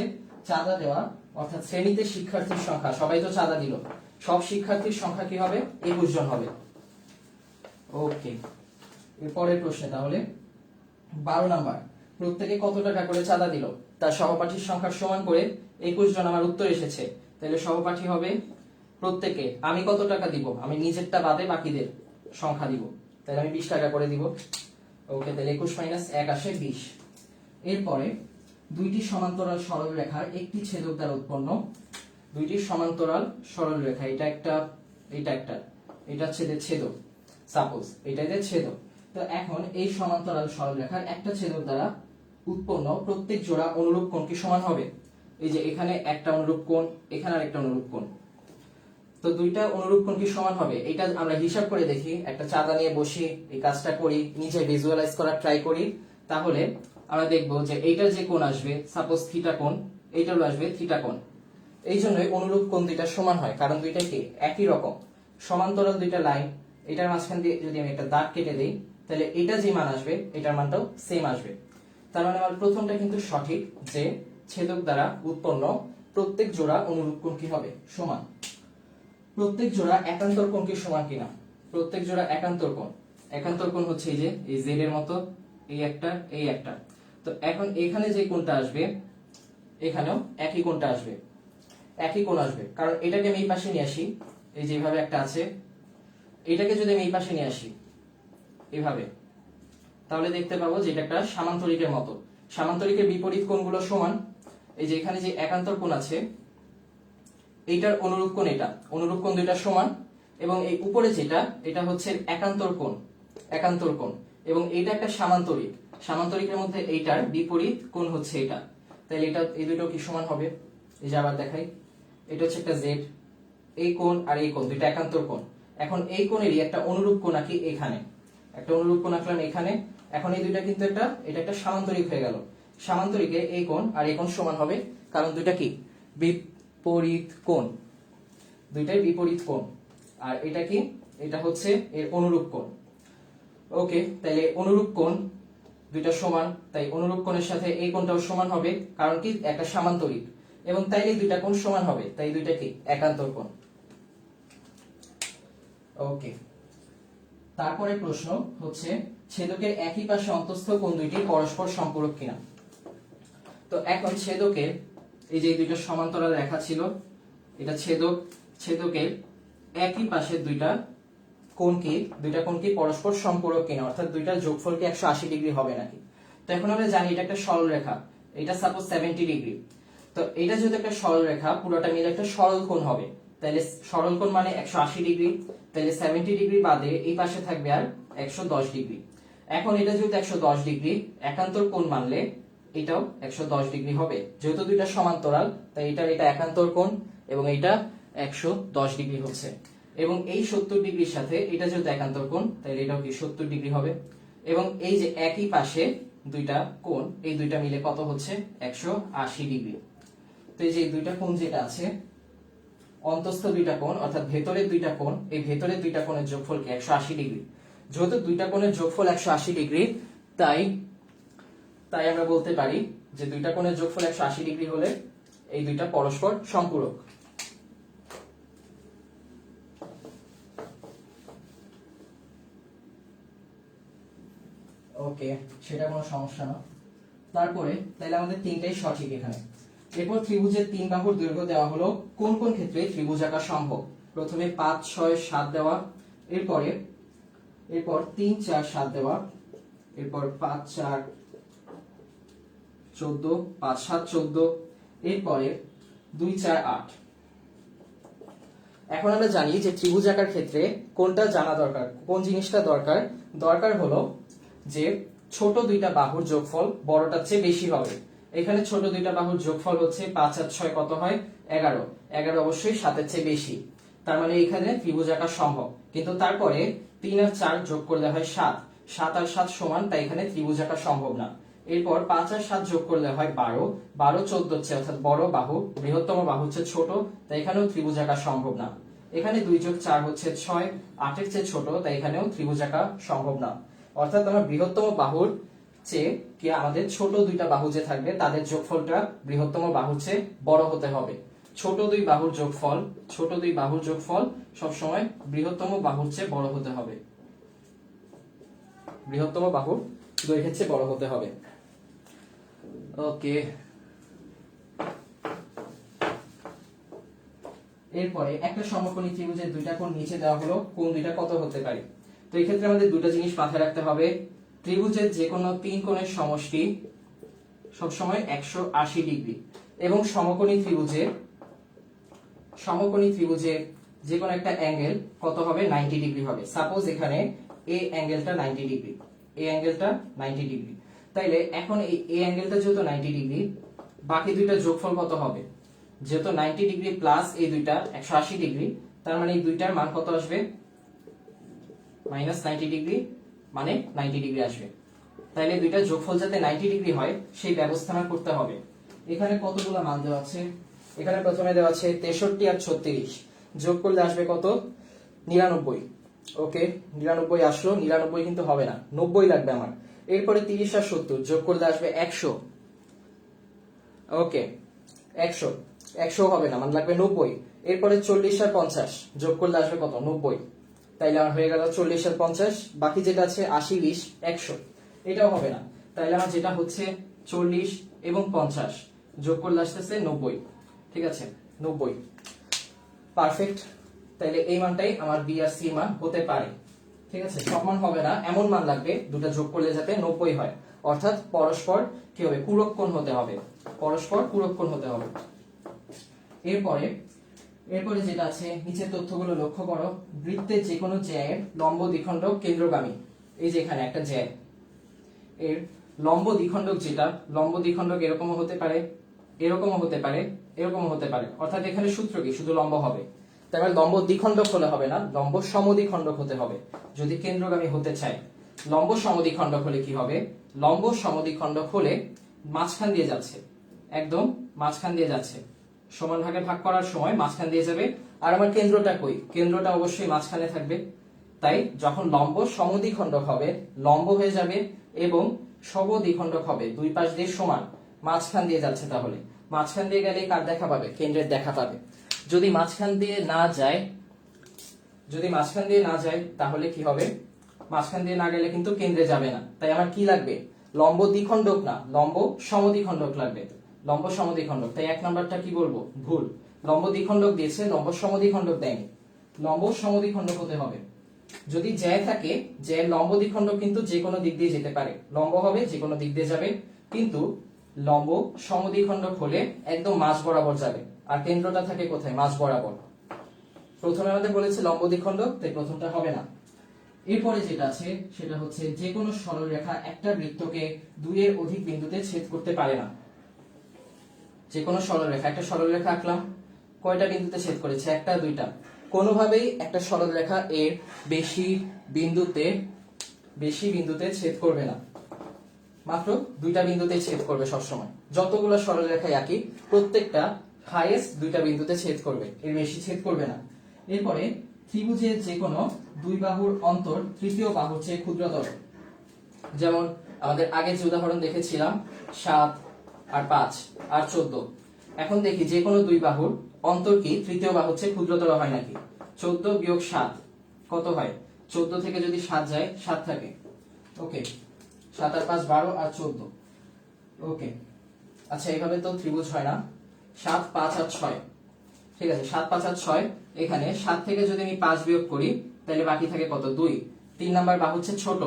চাঁদা দেওয়া অর্থাৎ শ্রেণীতে শিক্ষার্থীর সংখ্যা, সবাই তো চাঁদা দিল, সব শিক্ষার্থীর সংখ্যা কি হবে, 21 জন হবে। ওকে, এরপরের প্রশ্নে তাহলে 12 নাম্বার, প্রত্যেকে কত টাকা করে চাঁদা দিল, তার সহপাঠীর সংখ্যার সমান করে 21 জন আমার উত্তর এসেছে। তাহলে সহপাঠী হবে প্রত্যেকে, আমি কত টাকা দিব, আমি নিজেরটা বাদে বাকিদের সংখ্যা দিব, তাহলে আমি 20 টাকা করে দিব। ওকে, তাহলে 21 মাইনাস 1 আসে 20। এরপরে দুইটি সমান্তরাল সরল রেখার একটি ছেদক দ্বারা উৎপন্ন, দুইটি সমান্তরাল সরল রেখা, এটা একটা, এটা একটা, এটা হচ্ছে ছেদক, সাপোজ এটা এদের ছেদক। তো এখন এই সমান্তরাল সরল রেখার একটা ছেদক দ্বারা উৎপন্ন প্রত্যেক জোড়া অনুরূপ কোণ কি সমান হবে, এই যে এখানে একটা অনুরূপ কোণ, এখানে আরেকটা অনুরূপ কোণ, তো দুইটা অনুরূপ কোণ কি সমান হবে, এটা আমরা হিসাব করে দেখি। একটা চাঁদা নিয়ে বসি, এই কাজটা করি, নিজে ভিজুয়ালাইজ করার ট্রাই করি, তাহলে আমরা দেখব যে এইটার যে কোণ আসবে, সাপোজ থিটা কোণ, এইটারও আসবে থিটা কোণ। এই জন্যই অনুরূপ কোণ দুইটা সমান হয়, কারণ দুইটা কি একই রকম, সমান্তরাল দুইটা লাইন, এটার মাঝখান দিয়ে যদি আমি একটা দাগ কেটে দেই, তাহলে এটা যে মান আসবে এটার মানটাও সেম আসবে। তার মানে আমার প্রথমটা কিন্তু সঠিক, যে ছেদক দ্বারা উৎপন্ন প্রত্যেক জোড়া অনুরূপ কোণ কি হবে, সমান। প্রত্যেক জোড়া একান্তর কোণ কি সমান কিনা, প্রত্যেক জোড়া একান্তর কোণ, একান্তর কোণ হচ্ছে এই যে এই জেড এর মতো, এই একটা, এই একটা। তো এখন এখানে যে কোণটা আসবে, এখানেও একই কোণটা আসবে, একই কোণ আসবে, কারণ এটাকে আমি এই পাশে নিয়ে আসি, এই যেভাবে একটা আছে, এটাকে যদি আমি এই পাশে নিয়ে আসি এভাবে, তাহলে দেখতে পাবো যে এটা একটা সামান্তরিকের মতো। সামান্তরিকের বিপরীত কোণগুলো সমান, এই যে এখানে যে একান্তর কোণ আছে, এইটার অনুরূপ কোণ এটা, অনুরূপ কোণ দুইটা সমান, এবং এই উপরে যেটা, এটা হচ্ছে একান্তর কোণ, একান্তর কোণ, এবং এইটা একটা সামান্তরিক, সামান্তরিকের মধ্যে এইটার বিপরীত কোণ হচ্ছে এটা, তাহলে এটা এই দুটো কি সমান হবে, এই যে আবার দেখাই, এটা হচ্ছে একটা জেড, এই কোণ আর এই কোণ দুইটা একান্তর কোণ। এখন এই কোণেরই একটা অনুরূপ কোণ আঁকি, এখানে একটা অনুরূপ কোণ আঁকলাম এখানে। এখন এই দুইটা কিন্তু একটা, এটা একটা সামান্তরিক হয়ে গেল, সামান্তরিকে এই কোণ আর এই কোণ সমান হবে, কারণ দুইটা কি বিপরীত কোণ, দুইটাই বিপরীত কোণ। আর এটা কি, এটা হচ্ছে এর অনুরূপ কোণ। ওকে, তাহলে অনুরূপ কোণ দুইটা সমান, তাই অনুরূপ কোণের সাথে এই কোণটাও সমান হবে, কারণ কি একটা সামান্তরিক, এবং তাইলে দুইটা কোণ সমান হবে, তাই দুইটা কি একান্তর কোণ। ওকে, তারপরে প্রশ্ন হচ্ছে ছেদকের একই পাশে অন্তঃস্থ কোণ দুইটি পরস্পর সম্পূরক কিনা। তো এখন ছেদকের এই যে দুইটা সমান্তরাল রেখা ছিল, এটা ছেদক, ছেদকের একই পাশে দুইটা কোণ কি পরস্পর সম্পূরক কিনা, অর্থাৎ দুইটার যোগফল কি 180 ডিগ্রি হবে নাকি। তো এখন আমরা জানি এটা একটা সরল রেখা, এটা সাপোজ 70 ডিগ্রি, তো এটা যেহেতু একটা সরল রেখা, পুরোটা মিলে একটা সরল কোণ হবে, তাহলে সরল কোণ মানে 180 ডিগ্রি, তাহলে 70 ডিগ্রি বাদে এই পাশে থাকবে আর 110 ডিগ্রি। এখন এটা যেহেতু 110 ডিগ্রি, একান্তর কোণ মানলে এটাও 110 ডিগ্রি হবে। যেহেতু দুইটা সমান্তরাল তাই এটা একান্তর কোণ এবং এটা 110 ডিগ্রি হচ্ছে। এবং এই 70 ডিগ্রির সাথে এটা যেহেতু একান্তর কোণ তাই এটাও কি 70 ডিগ্রি হবে। এবং এই যে একই পাশে দুইটা কোণ, এই দুইটা মিলে কত হচ্ছে 180 ডিগ্রি। তো এই যে দুইটা কোণ যেটা আছে, অন্তস্থ দুইটা কোণ অর্থাৎ ভেতরের দুইটা কোণ, এই ভেতরের দুইটা কোণের যোগফল কি 180 ডিগ্রি। যেহেতু দুইটা কোণের যোগফল 180 ডিগ্রি তাই আমরা বলতে পারি যে দুইটা কোণের যোগফল 180 ডিগ্রি হলে এই দুইটা পরস্পর সম্পূরক। ওকে, সেটা কোনো সমস্যা না। তারপরে তাহলে আমাদের তিনটাই সঠিক এখানে। এরপর ত্রিভুজের 3 বাহুর দৈর্ঘ্য দেওয়া হলো, কোন কোন ক্ষেত্রে ত্রিভুজ আঁকা সম্ভব। প্রথমে 5, 6, 7 দেওয়া, এরপর 3, 4, 7 দেওয়া, এরপর 5, 4, 14, 5, 7, 14, এরপরে 2, 4, 8। এখন আমরা জানি যে ত্রিভুজ আঁকার ক্ষেত্রে কোনটা জানা দরকার, কোন জিনিসটা দরকার হলো যে ছোট দুইটা বাহুর যোগফল বড়টার চেয়ে বেশি হবে। এখানে ছোট দুইটা বাহুর যোগফল হচ্ছে 5 আর 6 কত হয় 11, 11 অবশ্যই 7 এর চেয়ে বেশি, তার মানে এখানে ত্রিভুজ আঁকা সম্ভব। কিন্তু তারপরে 3 আর 4 যোগ করলে হয় 7, 7 আর 7 সমান, তাই এখানে ত্রিভুজ আঁকা সম্ভব না। এরপর 5 আর 7 যোগ করলে হয় 12, 12 14 হচ্ছে অর্থাৎ বড় বাহু, বৃহত্তম বাহু হচ্ছে ছোট, তাই এখানেও ত্রিভুজ আঁকা সম্ভব না। এখানে 2 যোগ 4 হচ্ছে 6, 8 এর চেয়ে ছোট, তাই এখানেও ত্রিভুজ আঁকা সম্ভব না। অর্থাৎ আমরা বৃহত্তম বাহুর চেয়ে কি আমাদের ছোট দুইটা বাহু যে থাকবে তাদের যোগফলটা বৃহত্তম বাহুর চেয়ে বড় হতে হবে। ছোট দুই বাহুর যোগফল সবসময় বৃহত্তম বাহুর চেয়ে বড় হতে হবে, বৃহত্তম বাহুর দৈর্ঘ্যের চেয়ে বড় হতে হবে। ওকে, এরপরে একটা সমকোণী ত্রিভুজের দুইটা কোণ নিচে দেওয়া হলো, কোণ দুইটা কত হতে পারে। তো এই ক্ষেত্রে আমাদের দুটো জিনিস মাথায় রাখতে হবে। ত্রিভুজের যে কোনো 3 কোণের সমষ্টি সবসময় 180 ডিগ্রি এবং সমকোণী ত্রিভুজে যে কোনো একটা অ্যাঙ্গেল কত হবে 90 ডিগ্রি হবে। সাপোজ এখানে এই অ্যাঙ্গেলটা 90 ডিগ্রি, এই অ্যাঙ্গেলটা 90 ডিগ্রি, তাইলে এখন এই অ্যাঙ্গেলটা যেহেতু 90 ডিগ্রি, বাকি দুইটা যোগফল কত হবে, যেহেতু 90 ডিগ্রি প্লাস এই দুইটা 180 ডিগ্রি, তার মানে এই দুইটার মান কত আসবে -90 ডিগ্রি, মানে 90 ডিগ্রি আসবে। তাইলে দুইটা যোগফল যাতে 90 ডিগ্রি হয় সেই ব্যবস্থা করতে হবে। এখানে কতগুলো মান দেওয়া আছে, এখানে প্রথমে দেওয়া আছে 63 আর 36, যোগ করলে আসবে কত 99। ওকে, 99 আসলো, 99 কিন্তু হবে না, 90 লাগবে আমার। এরপরে 30 আর 70 যোগ করলে আসবে 100। ওকে, 100 হবে না, মানে লাগবে 90। এরপরে 40 আর 50 যোগ করলে আসবে কত 90, তাইলে আমার হয়ে গেল 40 আর 50। বাকি যেটা আছে 80, 20, 100, এটাও হবে না, তাইলে আমার যেটা হচ্ছে 40 এবং 50 যোগ করলে আসতেছে 90। ঠিক আছে, 90 পারফেক্ট। তাইলে এই মানটাই আমার বি আর সি মান হতে পারে। ঠিক আছে, সব মান হবে না, এমন মান লাগবে দুটো যোগ করলে যাতে 90 হয়, অর্থাৎ পরস্পর কি হবে পূরক কোণ হতে হবে, পরস্পর পূরক কোণ হতে হবে। এরপরে যেটা আছে নিচের তথ্যগুলো লক্ষ্য করো। বৃত্তের যে কোনো জ্যায়ের লম্ব দ্বিখণ্ডক কেন্দ্রগামী, এই যে এখানে একটা জ্যায়, এর লম্ব দ্বিখণ্ডক যেটা, লম্ব দ্বিখণ্ডক এরকমও হতে পারে, এরকমও হতে পারে, এরকমও হতে পারে, অর্থাৎ এখানে সূত্র কি শুধু লম্ব হবে। তার মানে লম্ব দ্বিখণ্ডক হলে হবে না, লম্ব সমদ্বিখণ্ডক হতে হবে যদি কেন্দ্রগামী হতে চায়। লম্ব সমদ্বিখণ্ডক হলে কি হবে, লম্ব সমদ্বিখণ্ডক হলে মাঝখান দিয়ে যাচ্ছে, একদম মাঝখান দিয়ে যাচ্ছে, সমান ভাগে ভাগ করার সময় মাঝখান দিয়ে যাবে। আর আমার কেন্দ্রটা কই, কেন্দ্রটা অবশ্যই মাঝখানে থাকবে। তাই যখন লম্ব সমদ্বিখণ্ডক হবে লম্ব হয়ে যাবে এবং সমদ্বিখণ্ডক হবে দুই পাশ দিয়ে সমান, মাঝখান দিয়ে যাচ্ছে, তাহলে মাঝখান দিয়ে গেলে কার দেখা পাবে, কেন্দ্রের দেখা পাবে। যদি মাঝখান দিয়ে না যায় তাহলে কি হবে, মাঝখান দিয়ে না গেলে কিন্তু কেন্দ্রে যাবে না। তাই আমার কি লাগবে, লম্ব দ্বিখণ্ডক না, লম্ব সমদ্বিখণ্ডক লাগবে, লম্ব সমদ্বিখণ্ডক। তাই 1 নাম্বারটা কি বলবো, ভুল। লম্ব দ্বিখণ্ডক দিয়েছে, লম্ব সমদ্বিখণ্ডক দেয়নি, লম্ব সমদ্বিখণ্ডক হতে হবে। যদি জ্যায় থাকে, জ্যায়ের লম্ব দ্বিখণ্ডক কিন্তু যে কোনো দিক দিয়ে যেতে পারে, লম্ব হবে যে কোনো দিক দিয়ে যাবে, কিন্তু লম্ব সমদ্বিখণ্ডক হলে একদম মাঝ বরাবর যাবে। আর কেন্দ্রটা থাকে কোথায়, মাঝ বরাবর। প্রথমে আমাদের বলেছে লম্ব দ্বিখণ্ডক, তাই প্রথমটা হবে না। এরপরে যেটা আছে সেটা হচ্ছে যে কোনো সরলরেখা একটা বৃত্তকে দুইয়ের অধিক বিন্দুতে ছেদ করতে পারে না। যে কোনো সরলরেখা, একটা সরলরেখা আঁকলাম, কয়টা বিন্দুতে ছেদ করেছে? একটা দুইটা। কোনোভাবেই একটা সরলরেখা এর বেশি বিন্দুতে ছেদ করবে না, মাত্র দুইটা বিন্দুতে ছেদ করবে সবসময়। যতগুলো সরলরেখা একই, প্রত্যেকটা হাইয়েস্ট দুইটা বিন্দুতে ছেদ করবে, এর বেশি ছেদ করবে না। এরপরে ত্রিভুজের যে কোনো দুই বাহুর অন্তর তৃতীয় বাহুর চেয়ে ক্ষুদ্রতর। যেমন আমাদের আগে যে উদাহরণ দেখেছিলাম 7 আর 5 আর 14। এখন দেখি যে কোনো দুই বাহুর অন্তর কি তৃতীয় বাহুর চেয়ে ক্ষুদ্রতর হয় নাকি। 14 বিয়োগ 7 কত হয়? 14 থেকে যদি 7 যায় 7 থাকে। ওকে, 7 আর 5 12 আর 14। ওকে, আচ্ছা এইভাবে তো ত্রিভুজ হয় না। 7 5 আর 6, ঠিক আছে, 7 5 আর 6। এখানে 7 থেকে যদি আমি 5 বিয়োগ করি তাহলে বাকি থাকে কত? 2। 3 নাম্বার বাহু হচ্ছে ছোট।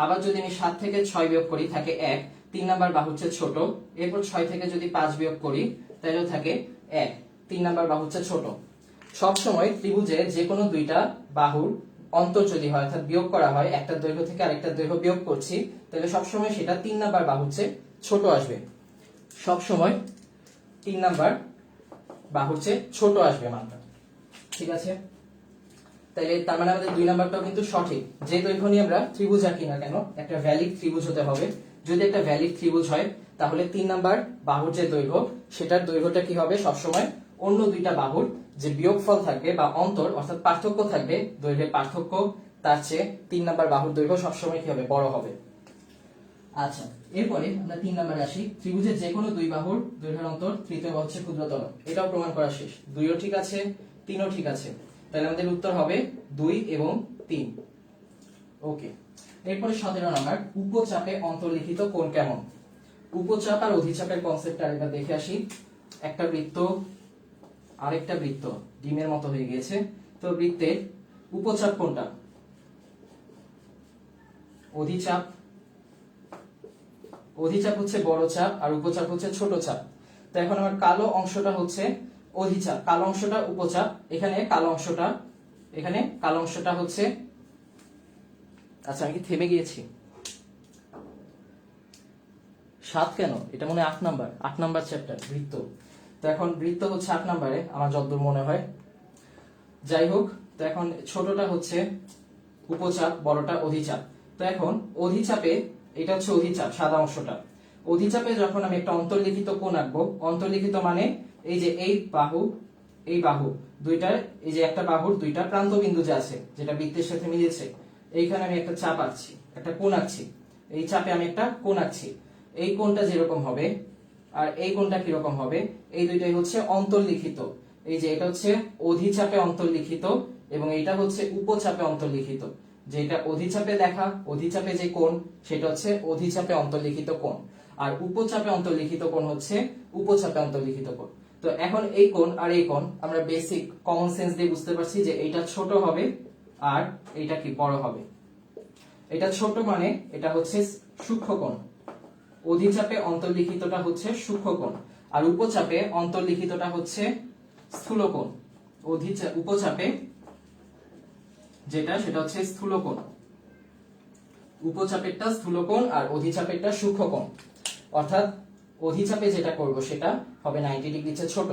আবার যদি আমি 7 থেকে 6 বিয়োগ করি থাকে 1, 3 নাম্বার বাহু হচ্ছে ছোট। এরপর 6 থেকে যদি 5 বিয়োগ করি তাহলেও থাকে 1, 3 নাম্বার বাহু হচ্ছে ছোট। সব সময় ত্রিভুজে যে কোনো দুইটা বাহুর অন্তর যদি হয়, অর্থাৎ বিয়োগ করা হয়, একটা দৈর্ঘ্য থেকে আরেকটা দৈর্ঘ্য বিয়োগ করছি, তাহলে সব সময় সেটা 3 নাম্বার বাহু হচ্ছে ছোট আসবে। সব সময় 3 নাম্বার বাহু হচ্ছে ছোট আসবে মানটা, ঠিক আছে? তাইলে তার মানে আমাদের 2 নাম্বারটাও কিন্তু সঠিক। যে দৈর্ঘ্য নিয়ে আমরা ত্রিভুজ আঁকি না কেন, একটা ভ্যালিড ত্রিভুজ হতে হবে। যদি একটা ভ্যালিড ত্রিভুজ হয় তাহলে 3 নাম্বার বাহুর যে দৈর্ঘ্য, সেটার দৈর্ঘ্যটা কি হবে? সবসময় অন্য দুইটা বাহুর যে বিয়োগফল থাকবে বা অন্তর অর্থাৎ পার্থক্য থাকবে, দৈর্ঘ্যের পার্থক্য, তার চেয়ে 3 নাম্বার বাহুর দৈর্ঘ্য সবসময় কি হবে? বড় হবে। আচ্ছা, এরপরে আমরা 3 নাম্বারে আসি। ত্রিভুজের যে কোনো দুই বাহুর দৈর্ঘ্যের অন্তর তৃতীয় বাহু হচ্ছে ক্ষুদ্রতর। এটাও প্রমাণ করা শেষ। 2ও ঠিক আছে, 3ও ঠিক আছে। তাহলে আমাদের উত্তর হবে 2 এবং 3। ওকে, এরপরে 17 নাম্বার, উপচাপে অন্তর্লিখিত কোণ কেমন? উপচাপ আর অধিচাপের কনসেপ্টটা আরেকবার দেখে আসি। একটা বৃত্ত, আরেকটা বৃত্ত ডিমের মতো হয়ে গিয়েছে। তো বৃত্তের উপচাপ কোনটা? অধিচাপ। অধিচাপ হচ্ছে বড় চাপ আর উপচাপ হচ্ছে ছোট চাপ। তো এখন আমার কালো অংশটা হচ্ছে অধিচাপ, কালো অংশটা উপচাপ। এখানে কালো অংশটা হচ্ছে, আচ্ছা আমি কি থেমে গিয়েছি? 7 কেন? এটা মনে হয় 8 নাম্বার চ্যাপ্টার বৃত্ত। তো এখন বৃত্ত হচ্ছে 8 নাম্বারে আমার যতদূর মনে হয়। যাই হোক, তো এখন ছোটটা হচ্ছে উপচাপ, বড়টা অধিচাপ। তো এখন অধিচাপে, এটা হচ্ছে অধিচাপ সাদা অংশটা। অধিচাপে যখন আমি একটা অন্তর্লিখিত কোণ আঁকবো, অন্তর্লিখিত মানে এই যে এই বাহু দুইটার, এই যে একটা বাহুর দুইটা প্রান্ত বিন্দু যে আছে, যেটা বৃত্তের সাথে মিলেছে, এইখানে আমি একটা চাপ আঁকছি, একটা কোণ আঁকছি। এই চাপে আমি একটা কোণ আঁকছি। এই কোণটা যেরকম হবে আর এই কোণটা কিরকম হবে, এই দুইটাই হচ্ছে অন্তর্লিখিত। এই যে এটা হচ্ছে অধিচাপে অন্তর্লিখিত এবং এটা হচ্ছে উপচাপে অন্তর্লিখিত। যেটা অধিচাপে দেখা, অধিচাপে যে কোণ, সেটা হচ্ছে অধিচাপে অন্তর্লিখিত কোণ। আর উপচাপে অন্তর্লিখিত কোণ হচ্ছে উপচাপে অন্তর্লিখিত কোণ। তো এখন এই কোণ আর এই কোণ আমরা বেসিক কমন সেন্স দিয়ে বুঝতে পারছি যে এইটা ছোট হবে আর এইটা কি বড় হবে। এটা ছোট মানে এটা হচ্ছে সূক্ষ্ম কোণ। অধিচাপে অন্তর্লিখিতটা হচ্ছে সূক্ষ্ম কোণ আর উপচাপে অন্তর্লিখিতটা হচ্ছে স্থূল কোণ। উপচাপে যেটা, সেটা হচ্ছে স্থূল কোণ। উপচাপেরটা স্থূল কোণ আর অধিচাপেরটা সূক্ষ্ম কোণ। অর্থাৎ অধিচাপে যেটা করব সেটা হবে 90 ডিগ্রি চেয়ে ছোট।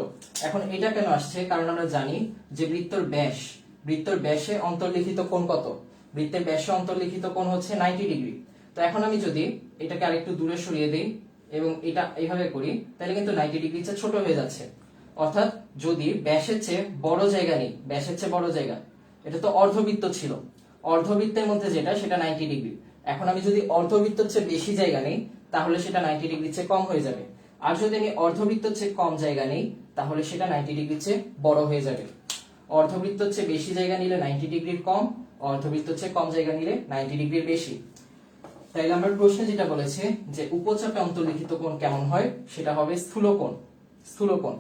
এখন এটা কেন আসছে? কারণ আমরা জানি যে বৃত্তর ব্যাসে অন্তর্লিখিত কোণ কত? বৃত্তের ব্যাসে অন্তর্লিখিত কোণ হচ্ছে 90 ডিগ্রি। তো এখন আমি যদি এটাকে আরেকটু দূরে সরিয়ে দেই এবং এটা এইভাবে করি, তাহলে কিন্তু 90 ডিগ্রি চেয়ে ছোট হয়ে যাচ্ছে। অর্থাৎ যদি ব্যাসের চেয়ে বড় জায়গা নেই, ব্যাসের চেয়ে বড় জায়গা, এটা তো অর্ধবৃত্ত ছিল, অর্ধবৃত্তের মধ্যে যেটা সেটা 90 ডিগ্রি। এখন আমি যদি অর্ধবৃত্তের চেয়ে বেশি জায়গা নেই তাহলে সেটা 90 ডিগ্রির চেয়ে কম হয়ে যাবে। আর যদি আমি অর্ধবৃত্তের চেয়ে কম জায়গা নেই তাহলে সেটা 90 ডিগ্রির চেয়ে বড় হয়ে যাবে। অর্ধবৃত্তের চেয়ে বেশি জায়গা নিলে 90 ডিগ্রির কম, অর্ধবৃত্তের চেয়ে কম জায়গা নিলে 90 ডিগ্রির বেশি। তাইলে আমার প্রশ্নে যেটা বলেছে যে উপচাপে অন্তর্লিখিত কোণ কেমন হয়, সেটা হবে স্থূল কোণ। স্থূল কোণ।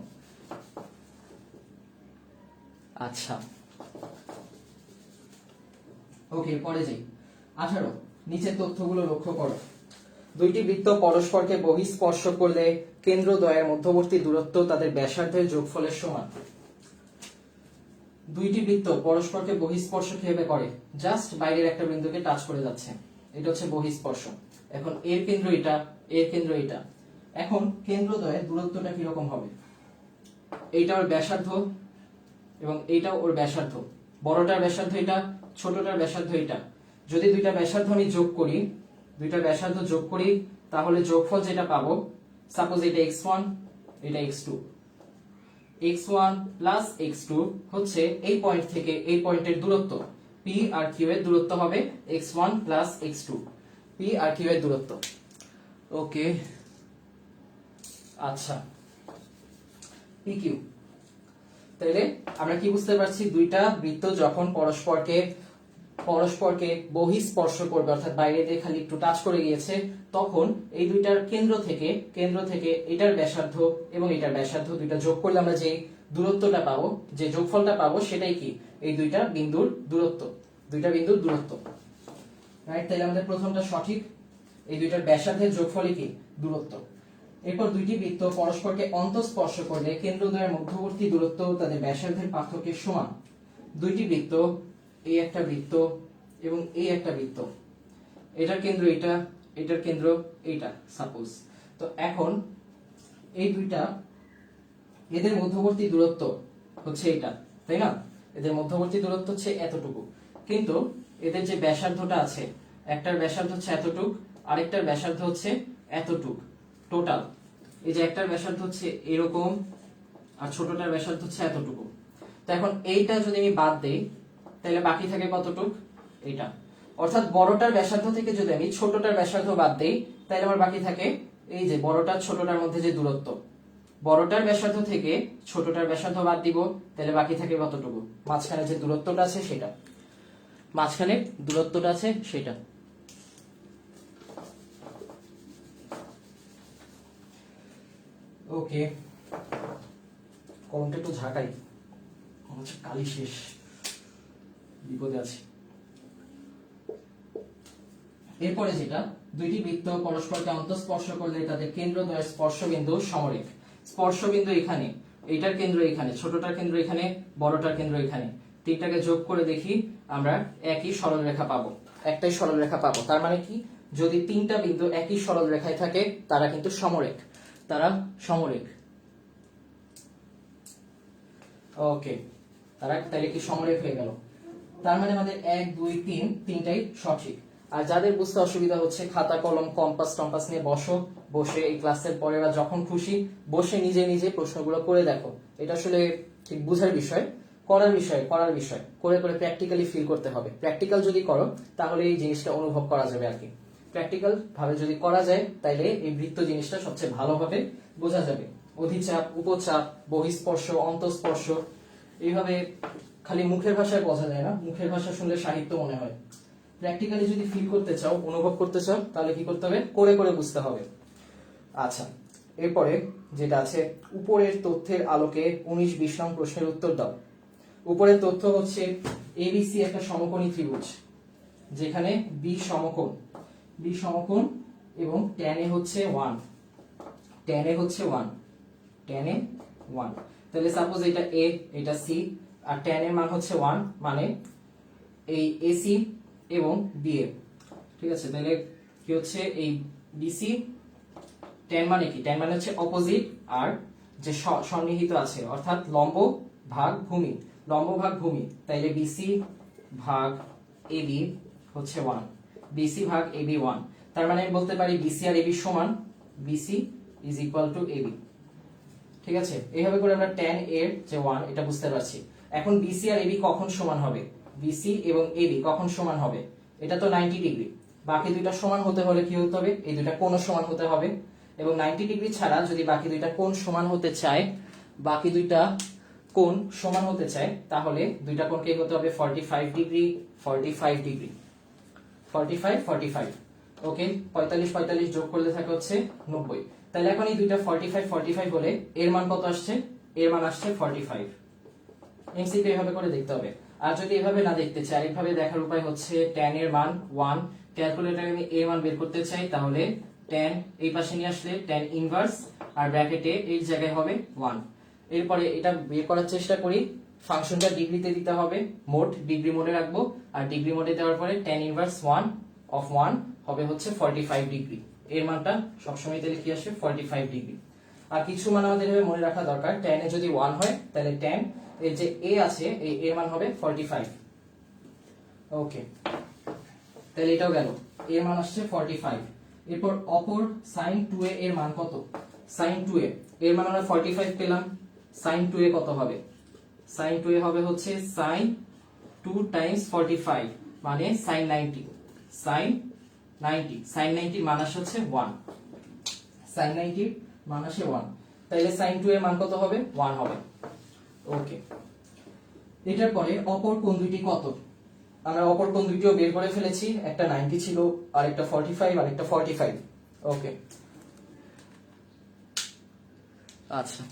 আচ্ছা, ওকে, পরে যাই। 18, নিচের তথ্যগুলো লক্ষ্য করো। দুইটি বৃত্ত পরস্পরকে বহিঃস্পর্শ করলে কেন্দ্রদ্বয়ের মধ্যবর্তী দূরত্ব তাদের ব্যাসার্ধের যোগফলের সমান। দুইটি বৃত্ত পরস্পরকে বহিঃস্পর্শ কিভাবে করে, জাস্ট বাইরের একটা বিন্দুকে টাচ করে যাচ্ছে, এটা হচ্ছে বহিঃস্পর্শ। এখন এর কেন্দ্র এটা, এর কেন্দ্র এটা। এখন কেন্দ্রদ্বয়ের দূরত্বটা কিরকম হবে, এইটা ওর ব্যাসার্ধ এবং এইটাও ওর ব্যাসার্ধ, বড়টার ব্যাসার্ধ এটা, ছোটটার ব্যাসার্ধ এটা। যদি দুইটা ব্যাসার্ধ আমি যোগ করি, দুইটা ব্যাসার্ধ যোগ করি, তাহলে যোগফল যেটা পাবো, সাপোজ এটা x1 এটা x2, x1 প্লাস x2 হচ্ছে এই পয়েন্ট থেকে এই পয়েন্টের দূরত্ব। p আর q এর দূরত্ব হবে x1 প্লাস x2, p আর q এর দূরত্ব। ওকে, আচ্ছা, pq। তাহলে আমরা কি বুঝতে পারছি, দুইটা বৃত্ত যখন পরস্পরকে বহিঃস্পর্শ করবে, অর্থাৎ বাইরে দিয়ে খালি একটু টাচ করে গিয়েছে, তখন এই দুইটার কেন্দ্র থেকে এটার ব্যাসার্ধ এবং এটার ব্যাসার্ধ দুইটা যোগ করলে আমরা যে দূরত্বটা পাবো, যে যোগফলটা পাবো, সেটাই কি এই দুইটা বিন্দুর দূরত্ব, রাইট? তাহলে আমাদের প্রথমটা সঠিক, এই দুইটার ব্যাসার্ধের যোগফলই কি দূরত্ব। এরপর দুইটি বৃত্ত পরস্পরকে অন্তঃস্পর্শ করলে কেন্দ্রদ্বয়ের মধ্যবর্তী দূরত্ব তাদের ব্যাসার্ধের পার্থক্যের সমান। দুইটি বৃত্ত, এই একটা বৃত্ত এবং এই একটা বৃত্ত, এটার কেন্দ্র এটা, এটার কেন্দ্র এইটা সাপোজ। তো এখন এই দুইটা, এদের মধ্যবর্তী দূরত্ব হচ্ছে এটা, তাই না? এদের মধ্যবর্তী দূরত্ব হচ্ছে এতটুকু, কিন্তু এদের যে ব্যাসার্ধটা আছে, একটার ব্যাসার্ধ হচ্ছে এতটুক, আরেকটার ব্যাসার্ধ হচ্ছে এতটুক, টোটাল এই যে একটার ব্যাসার্ধ হচ্ছে এরকম আর ছোটটার ব্যাসার্ধ হচ্ছে এতটুকু। তো এখন এইটা যদি আমি বাদ দেই, তাহলে বাকি থাকে কতটুক, এইটা। অর্থাৎ বড়টার ব্যাসার্ধ থেকে যদি আমি ছোটটার ব্যাসার্ধ বাদ দেই, তাহলে আমার বাকি থাকে এই যে বড়টার ছোটটার মধ্যে যে দূরত্ব, বড়টার ব্যাসার্ধ থেকে ছোটটার ব্যাসার্ধ বাদ দিব, তাহলে বাকি থাকে কতটুকু, মাঝখানে যে দূরত্বটা আছে সেটা, মাঝখানে দূরত্বটা আছে সেটা। ওকে, কলমটা একটু ঝাঁকাই, কালি শেষ, বিপদে আছে। এরপরে যেটা, দুইটি বৃত্ত পরস্পরকে অন্তঃস্পর্শ করলে তাদের কেন্দ্রদ্বয়ের স্পর্শবিন্দু সমরেখ। স্পর্শবিন্দু এখানে, এইটার কেন্দ্র এখানে, ছোটটার কেন্দ্র এখানে, বড়টার কেন্দ্র এখানে, তিনটাকে যোগ করে দেখি আমরা একই সরলরেখা পাবো, একটাই সরলরেখা পাবো। তার মানে কি, যদি তিনটা বিন্দু একই সরলরেখায় থাকে তারা কিন্তু সমরেখ, তারা সমরেখ। ওকে, তারা তাহলে কি সমরেখ হয়ে গেল। তার মানে আমাদের 1 2 3 তিনটাই সঠিক। আর যাদের বুঝতে অসুবিধা হচ্ছে, খাতা কলম কম্পাস টম্পাস নিয়ে বসে এই ক্লাসের পরে বা যখন খুশি বসে নিজে নিজে প্রশ্নগুলো করে দেখো। এটা আসলে ঠিক বুঝার বিষয়, করার বিষয়, করে প্র্যাকটিক্যালি ফিল করতে হবে। প্র্যাকটিক্যাল যদি করো তাহলে এই জিনিসটা অনুভব করা যাবে আর কি। প্র্যাকটিক্যাল ভাবে যদি করা যায় তাহলে এই বৃত্ত জিনিসটা সবচেয়ে ভালোভাবে বোঝা যাবে। অধিচাপ, উপচাপ, বহিঃস্পর্শ, অন্তঃস্পর্শ, এইভাবে খালি মুখের ভাষায় বোঝা যায় না, মুখের ভাষা শুনলে সাহিত্য মনে হয়। প্র্যাকটিক্যালি যদি ফিল করতে চাও, অনুভব করতে চাও, তাহলে কি করতে হবে, করে বুঝতে হবে। আচ্ছা, এরপরে যেটা আছে, উপরের তথ্যের আলোকে 19-20 নং প্রশ্নের উত্তর দাও। উপরের তথ্য হচ্ছে এবিসি একটা সমকোণী ত্রিভুজ, যেখানে বি সমকোণ এবং tan এ হচ্ছে 1, tan এ 1। তাহলে সাপোজ এটা এ, এটা সি, আর tan এর মান হচ্ছে 1, মানে এই এসি এবং বিএ, ঠিক আছে? তাহলে কি হচ্ছে, এই বিসি tan মানে কি, tan মানে হচ্ছে অপোজিট, আর যে সন্নিহিত আছে অর্থাৎ লম্ব ভাগ ভূমি, তাইলে বিসি ভাগ এবি হচ্ছে 1, বিসি ভাগ এবি 1। তার মানে আমি বলতে পারি বিসি আর এবি সমান, BC is equal to AB, ঠিক আছে? এইভাবে করে আমরা tan এর যে 1 এটা বুঝতে পারছি। এখন বিসি আর এবি কখন সমান হবে, বিসি এবং এবি কখন সমান হবে, এটা তো 90 ডিগ্রি। বাকি দুইটা সমান হতে হলে কি হতে হবে, এই দুইটা কোণ সমান হতে হবে। এবং 90 ডিগ্রি ছাড়া যদি বাকি দুইটা কোণ সমান হতে চায়, তাহলে দুইটা কোণকে হতে হবে 45 ডিগ্রি, 45 ডিগ্রি, 45। ওকে, 45 যোগ করলে থাকে হচ্ছে 90। তাহলে এখন এই দুইটা 45 হলে এর মান কত আসছে, এর মান আসছে 45। এমসিকিউ এভাবে করে দেখতে হবে। আর যদি এভাবে না দেখতে চাই, আরেকভাবে দেখার উপায় হচ্ছে tan এর মান 1, ক্যালকুলেটরে আমি এর মান বের করতে চাই, তাহলে tan এই পাশে নিয়ে আসলে tan ইনভার্স, আর ব্র্যাকেটে এই জায়গায় হবে 1। এরপরে এটা বের করার চেষ্টা করি, ফাংশনটা ডিগ্রিতে দিতে হবে, মোড ডিগ্রি মোডে রাখবো, আর ডিগ্রি মোডে দেওয়ার পরে tan ইনভার্স 1 অফ 1 হবে হচ্ছে 45 ডিগ্রি। এর মানটা সবসময় তাহলে কি আসে 45 ডিগ্রি। আর কিছু মান আমাদের এভাবে মনে রাখা দরকার, tan এ যদি 1 হয় তাহলে tan এর যে a আছে এই এর মান হবে 45। ওকে, তাহলে এটাও গেল, এর মান আসছে 45। এরপর অপর sin 2a এর মান কত? sin 2a এর মান আমরা 45 পেলাম, sin 2a কত হবে? sin 2a হবে হচ্ছে sin 2 টাইমস 45 মানে sin 90, sin 90, sin 90 মান আসে হচ্ছে 1, sin 90 মান আসে 1, তাহলে sin 2 এর মান কত হবে? 1 হবে। ওকে, এটার পরে অপর কোণ দুইটি কত? আমরা অপর কোণ দুইটিও বের করে ফেলেছি, একটা 90 ছিল আর একটা 45 আর একটা 45। ওকে, আচ্ছা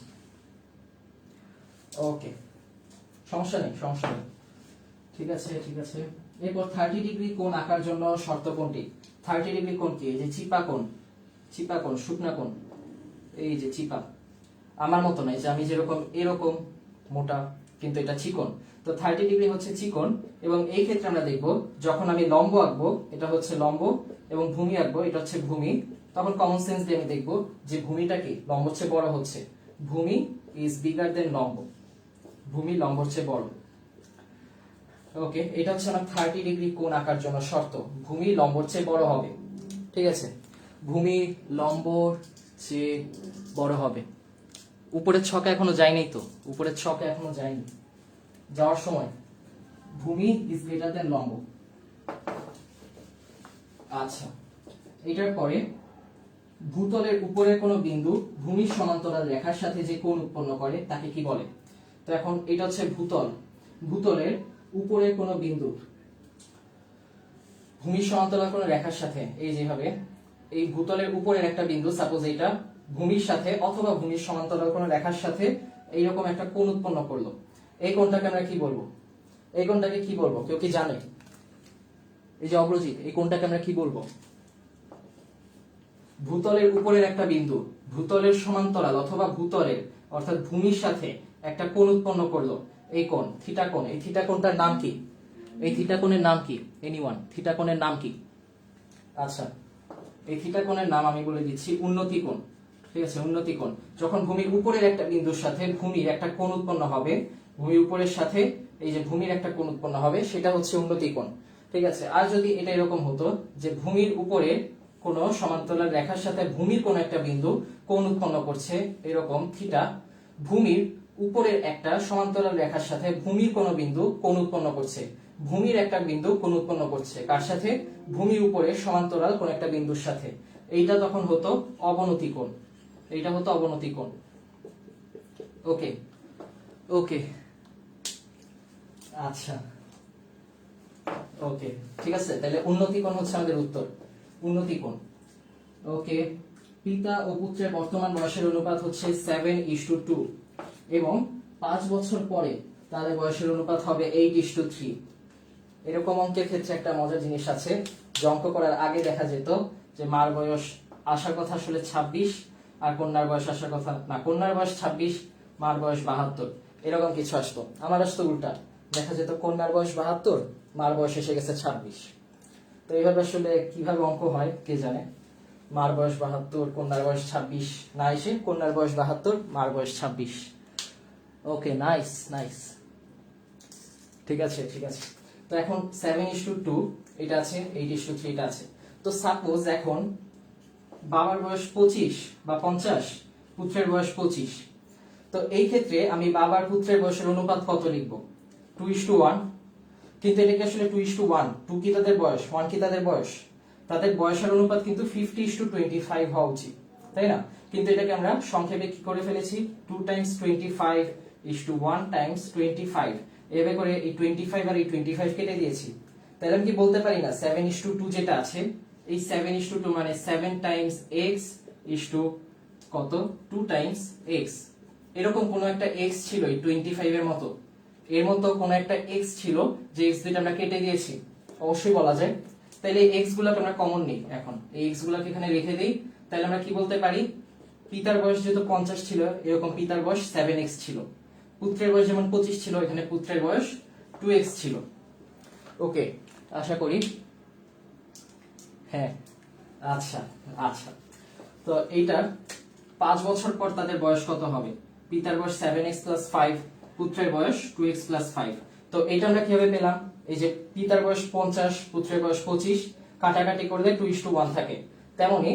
ওকে, সমস্যা নেই, সমস্যা নেই, ঠিক আছে ঠিক আছে। এরপর 30 ডিগ্রি কোণ আঁকার জন্য শর্ত কোনটি? 30 ডিগ্রি কোণ কি? এই যে চিপা কোণ, চিপা কোণ, শুকনা কোণ, এই যে চিপা, আমার মতো নয় যে আমি যেরকম এরকম মোটা, কিন্তু এটা চিকন। তো 30 ডিগ্রি হচ্ছে চিকন, এবং এই ক্ষেত্রে আমরা দেখব যখন আমি লম্ব আঁকবো এটা হচ্ছে লম্ব, এবং ভূমি আঁকবো এটা হচ্ছে ভূমি, তখন কমন সেন্স দিয়ে আমি দেখব যে ভূমিটা কি লম্ব চেয়ে বড় হচ্ছে, ভূমি ইজ বিগার দেন লম্ব, ভূমি লম্বর চেয়ে বড়। ওকে, এটা হচ্ছে আমার 30 ডিগ্রি কোণ আঁকার জন্য শর্ত, ভূমি লম্বর চেয়ে বড় হবে। ঠিক আছে, ভূমি লম্বর চেয়ে বড় হবে। উপরের ছকে এখনো যায়নি তো, উপরের ছকে এখনো যায়নি, যাওয়ার সময় ভূমি ইজ গ্রেটার দেন লম্ব। আচ্ছা, এটার পরে ভূতলের উপরে কোনো বিন্দু ভূমির সমান্তরাল রেখার সাথে যে কোণ উৎপন্ন করে তাকে কি বলে? তো এখন এটা হচ্ছে ভূতল, ভূতলের উপরে কোনো বিন্দু ভূমির সমান্তরাল কোনো রেখার সাথে, এই যেভাবে এই ভূতলের উপরের একটা বিন্দু, সাপোজ এটা ভূমির সাথে অথবা ভূমির সমান্তরাল কোনো রেখার সাথে এইরকম একটা কোণ উৎপন্ন করলো, এই কোণটাকে আমরা কি বলবো? এই কোণটাকে কি বলবো? কেউ কি জানে? এই যে অগ্রজিৎ, এই কোণটাকে আমরা কি বলবো? ভূতলের উপরের একটা বিন্দু ভূতলের সমান্তরাল অথবা ভূতলের অর্থাৎ ভূমির সাথে একটা কোণ উৎপন্ন করলো, এই কোণ থিটা কোণ, এই থিটা কোণটার নাম কি? এই থিটা কোণের নাম কি? এনিওয়ান, থিটা কোণের নাম কি? আচ্ছা, এই থিটা কোণের নাম আমি বলে দিচ্ছি উন্নতি কোণ। ঠিক আছে, উন্নতি কোণ। যখন ভূমির উপরের একটা বিন্দুর সাথে ভূমির একটা কোণ উৎপন্ন হবে, ভূমির উপরের সাথে এই যে ভূমির একটা কোণ উৎপন্ন হবে, সেটা হচ্ছে উন্নতি কোণ। ঠিক আছে, আর যদি এটা এরকম হতো যে ভূমির উপরে কোন সমান্তরাল রেখার সাথে ভূমির কোন একটা বিন্দু কোণ উৎপন্ন করছে, এরকম থিটা, ভূমির উপরের একটা সমান্তরাল রেখার সাথে ভূমির কোন বিন্দু কোণ উৎপন্ন করছে, ভূমির একটা বিন্দু কোণ উৎপন্ন করছে কার সাথে? ভূমির উপরে সমান্তরাল কোন একটা বিন্দুর সাথে, এইটা তখন হতো অবনতি কোণ, এইটা হতো অবনতি কোণ। ওকে ওকে, আচ্ছা ওকে, ঠিক আছে, তাহলে উন্নতি কোণ হচ্ছে আমাদের উত্তর, উন্নতি কোণ। ওকে, পিতা ও পুত্রের বর্তমান বয়সের অনুপাত হচ্ছে 7:2 এবং 5 বছর পরে তাদের বয়সের অনুপাত হবে 8:3। এরকম অঙ্কের ক্ষেত্রে একটা মজার জিনিস আছে, যে অঙ্ক করার আগে দেখা যেত যে মার বয়স আসার কথা আসলে 26 আর কন্যার বয়স আসার কথা না, কন্যার বয়স 26 মার বয়স 72, এরকম কিছু আসতো। আমার আসতো উল্টা, দেখা যেত কন্যার বয়স 72 মার বয়স এসে গেছে 26। তো এইভাবে আসলে কিভাবে অঙ্ক হয় কে জানে, মার বয়স 72 কন্যার বয়স 26 না এসে কন্যার বয়স 72 মার বয়স 26। ওকে, নাইস নাইস, ঠিক আছে ঠিক আছে। তো এখন 7:2 এটা আছে, 8:3 এটা আছে। তো সাপোজ এখন বাবার বয়স 25 বা 50, পুত্রের বয়স 25, তো এই ক্ষেত্রে আমি বাবার পুত্রের বয়সের অনুপাত কত লিখবো? 2:1। কিন্তু এটা কি আসলে 2:1? 2 কি তাদের বয়স, 1 কি তাদের বয়স? তাদের বয়সের অনুপাত কিন্তু 50:25 হওয়া উচিত, তাই না? কিন্তু এটাকে আমরা সংক্ষেপে কি করে ফেলেছি, 2 টাইমস 25:1 টাইমস 25, এভাবে করে এই 25 আর এই 25 কেটে দিয়েছি। তাহলে আমি কি বলতে পারি না 7:2 যেটা আছে, এই 7:2 মানে 7 টাইমস x ইস টু কত? 2 টাইমস x। এরকম কোন একটা x ছিল এই 25 এর মতো, এর মতো কোন একটা x ছিল যে x দুইটা আমরা কেটে দিয়েছি, অবশ্যই বলা যায়। তাহলে এই x গুলোকে আমরা কমন নিই, এখন এই x গুলোকে এখানে রেখে দেই, তাহলে আমরা কি বলতে পারি, পিতার বয়স যেহেতু 50 ছিল, এরকম পিতার বয়স 7x ছিল, পুত্রের বয়স যেমন 25 ছিল, এখানে পুত্রের বয়স 2x ছিল। ওকে, আশা করি হ্যাঁ। আচ্ছা আচ্ছা, তো এইটার 5 বছর পর তাদের বয়স কত হবে? পিতার বয়স 7x + 5, পুত্রের বয়স 2x + 5। তো এটা আমরা কিভাবে পেলাম? এই যে পিতার বয়স 50, পুত্রের বয়স 25, কাটাকাটি করলে 2:1 থাকে। তেমনি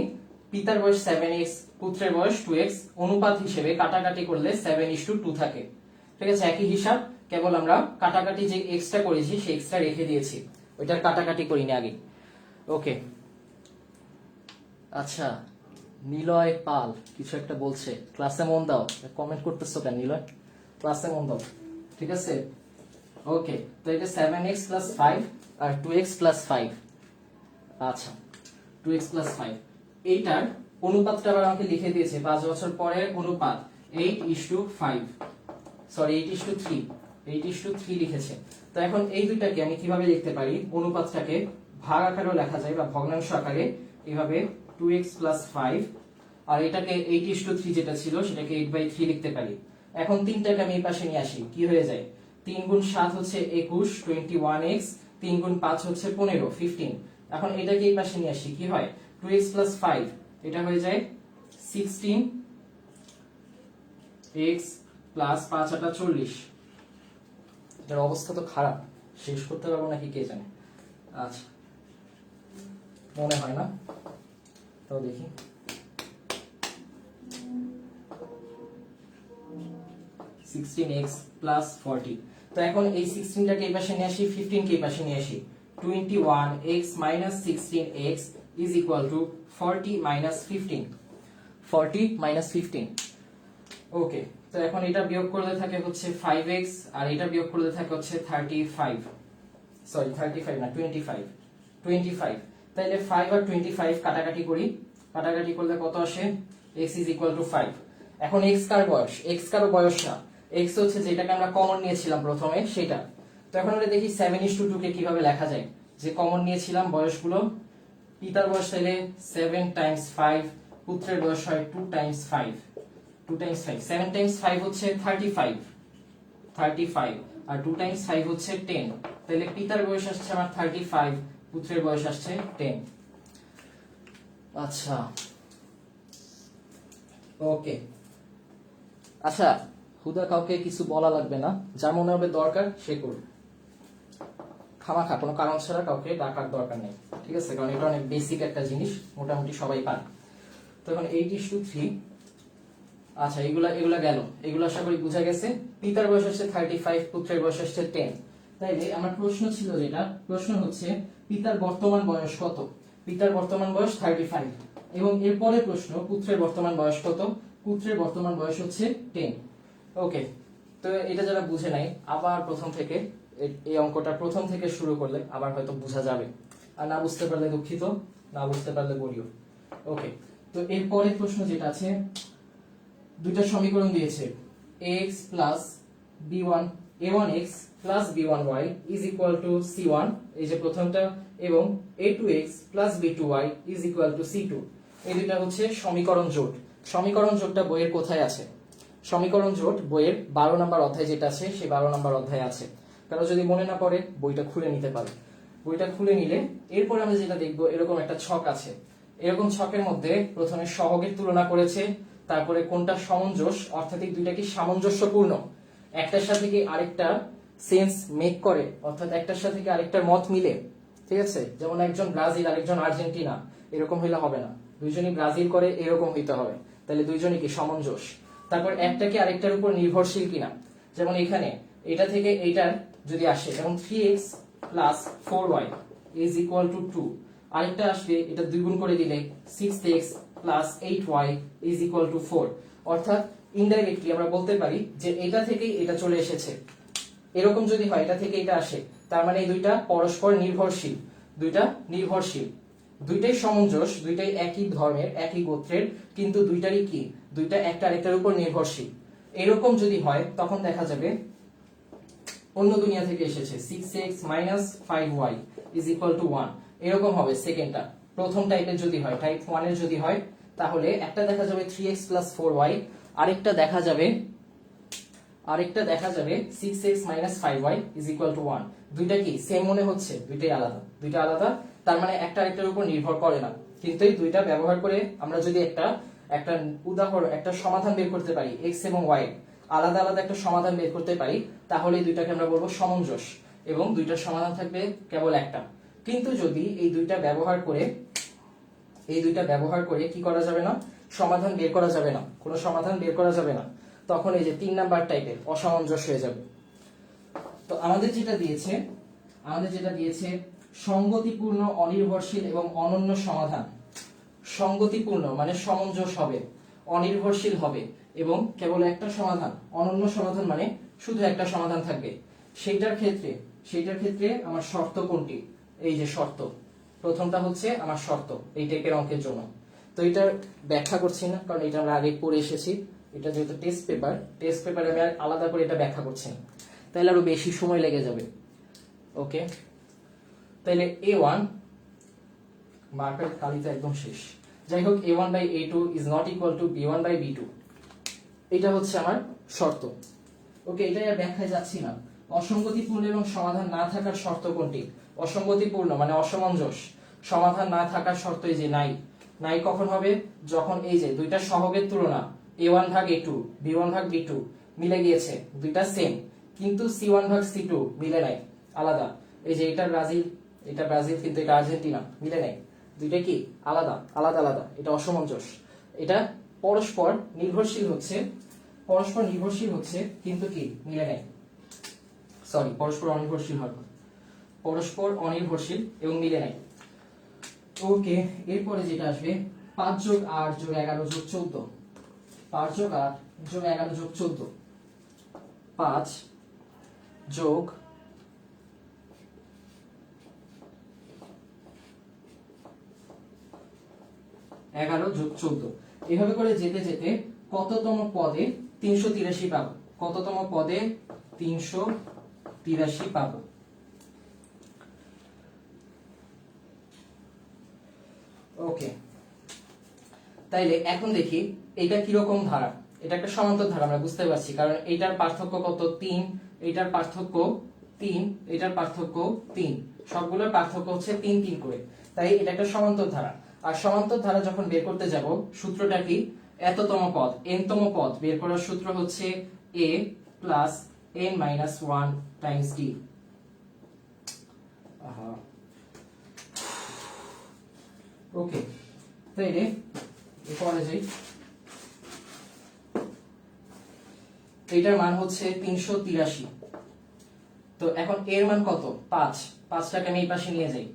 পিতার বয়স 7x, পুত্রের বয়স 2x, অনুপাত হিসেবে কাটাকাটি করলে 7:2 থাকে। ঠিক আছে, একই হিসাব, কেবল আমরা কাটাকাটি যে এক্সট্রা করেছি সেই এক্সট্রা রেখে দিয়েছি, ওইটার কাটাকাটি করিনি আগে। ওকে, আচ্ছা, নিলয় পাল কিছু একটা বলছে, ক্লাসে মন দাও। কমেন্ট করতেছো কেন নিলয়? ক্লাসে মন দাও, ঠিক আছে? ওকে, তো এটা 7x + 5 আর 2x + 5। আচ্ছা, 2x + 5, এইটার অনুপাতটা আবার আমাকে লিখে দিয়েছে 5 বছর পরের অনুপাত 8:5, সরি 8:3, 8:3 লিখেছে। তো এখন এই দুইটাকে আমি কিভাবে লিখতে পারি? অনুপাতটাকে ভাগ আকারেও লেখা যায় বা ভগ্নাংশ আকারে, এইভাবে 2x + 5, আর এটাকে 8:3 যেটা ছিল সেটাকে 8/3 লিখতে পারি। এখন তিনটাকে আমি এই পাশে নিয়ে আসি, কি হয়ে যায়? 3 × 7 হচ্ছে 21, 21x, 3 × 5 হচ্ছে 15, 15। এখন এটাকে এই পাশে নিয়ে আসি, কি হয়? 2x + 5, এটা হয়ে যায় 16x + 5 × 40। এটার অবস্থা তো খারাপ, শেষ করতে পারবো নাকি কে জানে। আচ্ছা, মনে হয় না, তাও দেখি। 16x + 40। তো এখন এই 16টাকে এই পাশে নিয়ে আসি, 15কে এই পাশে নিয়ে আসি। 21x - 16x = 40 - 15, 40 - 15। ওকে, তো এখন এটা বিয়োগ করলে থাকে হচ্ছে 5x, আর এটা বিয়োগ করলে থাকে হচ্ছে 35, সরি 35 না 25, 25। তাইলে 5 আর 25 কাটাকাটি করি, কাটাকাটি করলে কত আসে? x = 5। এখন x কার বয়স? x কারো বয়স না, x হচ্ছে যেটাকে আমরা কমন নিয়েছিলাম প্রথমে সেটা। তো এখন আমরা দেখি 7:2 কে কিভাবে লেখা যায়, যে কমন নিয়েছিলাম বয়সগুলো। পিতার বয়স তাইলে 7 × 5, পুত্রের বয়স হয় 2 × 5, 2 × 5, 7 × 5 হচ্ছে 35, 35, আর 2 × 5 হচ্ছে 10। তাহলে পিতার বয়স আসছে আমার 35, পুত্রের বয়স আসছে 10। আচ্ছা, ওকে। আচ্ছা, হুদা কাউকে কিছু বলা লাগবে না, যার মনে হবে দরকার সে করবে, খামাখা কোনো কারণ ছাড়া কাউকে ডাকার দরকার নেই, ঠিক আছে? কারণ এটা অনেক বেসিক একটা জিনিস, মোটামুটি সবাই পারে। তো এখন 8:3, আচ্ছা এগুলা গেল, এগুলো আশা করি বোঝা গেছে। পিতার বয়স আসছে 35, পুত্রের বয়স আসছে 10। তাইলে আমার প্রশ্ন ছিল, যেটা প্রশ্ন হচ্ছে পিতার বর্তমান বয়স কত? পিতার বর্তমান বয়স 35, এবং এরপরে প্রশ্ন পুত্রের বর্তমান বয়স কত? পুত্রের বর্তমান বয়স হচ্ছে 10। ওকে, তো এটা যারা বুঝে নাই, আবার প্রথম থেকে এই অঙ্কটা প্রথম থেকে শুরু করলে আবার হয়তো বোঝা যাবে, আর না বুঝতে পারলে দুঃখিত, না বুঝতে পারলে বলিও। ওকে, তো এরপরে প্রশ্ন যেটা আছে, দুইটা সমীকরণ দিয়েছে, ax + b1, a1x + b1y = c1, এই যে প্রথমটা, এবং a2x + b2y = c2। এই দুইটা হচ্ছে সমীকরণ জোট। সমীকরণ জোটটা বইয়ের কোথায় আছে? সমীকরণ জোট বইয়ের 12 নম্বর অধ্যায় যেটা আছে, সেই 12 নম্বর অধ্যায়ে আছে। কারণ যদি মনে না পড়ে বইটা খুলে নিতে পারে। বইটা খুলে নিলে এরপর আমরা যেটা দেখবো, এরকম একটা ছক আছে। এরকম ছকের মধ্যে প্রথমে সহগের তুলনা করেছে, তারপরে কোনটা সমঞ্জস, অর্থাৎ এই দুইটা কি সামঞ্জস্যপূর্ণ, একটার সাথে কি আরেকটা সেন্স মেক করে, অর্থাৎ একটার সাথে কি আরেকটার মত মিলে, ঠিক আছে? যেমন একজন ব্রাজিল আরেকজন আর্জেন্টিনা, এরকম হইলে হবে না, দুইজনই ব্রাজিল করে এরকম হইতে হবে, তাহলে দুইজনই কি সমঞ্জস। তারপর একটা কি আরেকটার উপর নির্ভরশীল কিনা, যেমন এখানে এটা থেকে এইটার যদি আসে, যেমন 3x + 4y = 2, আরেকটা আসবে এটা দুই গুণ করে দিলে 6x + 8y = 4। অর্থাৎ ইনডাইরেক্টলি আমরা বলতে পারি যে এটা থেকেই এটা চলে এসেছে। এরকম যদি হয় এটা থেকে এটা আসে, তার মানে এই দুইটা পরস্পর নির্ভরশীল, দুইটা নির্ভরশীল, দুইটাই সমঞ্জস, দুইটাই একই ধর্মের একই গোত্রের, কিন্তু দুইটারই কি, দুইটা একটা আরেকটার উপর নির্ভরশীল। এরকম যদি হয় তখন দেখা যাবে অন্য দুনিয়া থেকে এসেছে, 6x - 5y = 1, এরকম হবে সেকেন্ডটা। প্রথম টাইপের যদি হয়, টাইপ 1 এর যদি হয়, তাহলে একটা দেখা যাবে 3x + 4y, আরেকটা দেখা যাবে আরেকটা দেখা যাবে 6x - 5y = 1। দুইটা কি সেম মনে হচ্ছে? দুইটাই আলাদা, দুইটা আলাদা, তার মানে একটা আরেকটার উপর নির্ভর করে না। কিন্তু এই দুইটা ব্যবহার করে আমরা যদি একটা উদাহরণ, একটা সমাধান বের করতে পারি, x এবং y আলাদা আলাদা একটা সমাধান বের করতে পারি, তাহলে এই দুইটাকে আমরা বলবো সমঞ্জস এবং দুইটার সমাধান থাকবে কেবল একটা। কিন্তু যদি এই দুইটা ব্যবহার করে কি করা যাবে না, সমাধান বের করা যাবে না, কোনো সমাধান বের করা যাবে না, তখন এই যে 3 নাম্বার টাইপের অসামঞ্জস্য হয়ে যাবে। তো আমাদের যেটা দিয়েছে সঙ্গতিপূর্ণ, অনির্ভরশীল এবং অনন্য সমাধান। সঙ্গতিপূর্ণ মানে সমঞ্জস হবে, অনির্ভরশীল হবে এবং কেবল একটা সমাধান, অনন্য সমাধান মানে শুধু একটা সমাধান থাকবে। সেইটার ক্ষেত্রে আমার শর্ত কোনটি? এই যে শর্ত, প্রথমটা হচ্ছে আমার শর্ত এই টাইপের অঙ্কের জন্য। তো এটার ব্যাখ্যা করছি না, কারণ এটা আমরা আগে পড়ে এসেছি। এটা যেহেতু টেস্ট পেপারে আমি আর আলাদা করে এটা ব্যাখ্যা করছি না, তাহলে আরো বেশি সময় লেগে যাবে। ওকে, তাহলে a1 মার্কার কালিটা একদম শেষ। যাই হোক, a1/a2 is not equal to b1/b2, এটা হচ্ছে আমার শর্ত। ওকে, এটা আর ব্যাখ্যায় যাচ্ছি না। অসঙ্গতিপূর্ণ এবং সমাধান না থাকার শর্ত কোনটি? অসঙ্গতিপূর্ণ মানে অসামঞ্জস, সমাধান না থাকার শর্ত এই যে নাই কখন হবে? যখন এই যে দুইটা সহগের তুলনা a1/a2 b1/b2 মিলে গিয়েছে, দুইটা সেম, কিন্তু c1/c2 মিলে নাই, আলাদা। এই যে এটা ব্রাজিল কিন্তু এটা আর্জেন্টিনা, মিলে নাই, দুইটা কি আলাদা আলাদা, এটা অসামঞ্জস। এটা পরস্পর নির্ভরশীল হচ্ছে কিন্তু কি মিলে নাই, সরি পরস্পর অনির্ভরশীল এবং মিলে নাই। ওকে, এরপরে যেটা আসবে 5 + 8 + 11 + 14, 5 + 8 + 11 + 14, 5 + 11 + 14, এভাবে করে যেতে যেতে কততম পদে 383 পাবো? কততম পদে 383 পাবো? ওকে, তাইলে এখন দেখি এটা কিরকম ধারা। এটা একটা সমান্তর ধারা, আমরা বুঝতে পারছি, কারণ এটার পার্থক্য কত? 3, এটার পার্থক্য 3, এটার পার্থক্য 3, সবগুলোর পার্থক্য হচ্ছে 3 করে। তাই এটা একটা সমান্তর ধারা। আর সমান্তর ধারা যখন বের করতে যাব, সূত্রটা কি? এততম পদ, nতম পদ বের করার সূত্র হচ্ছে a + n - 1 × d। ওকে, তাইলে এরপরে যাই। এটার মান হচ্ছে 383। তো এখন এর মান কত? 5, 5টাকে আমি এই পাশে নিয়ে যাই।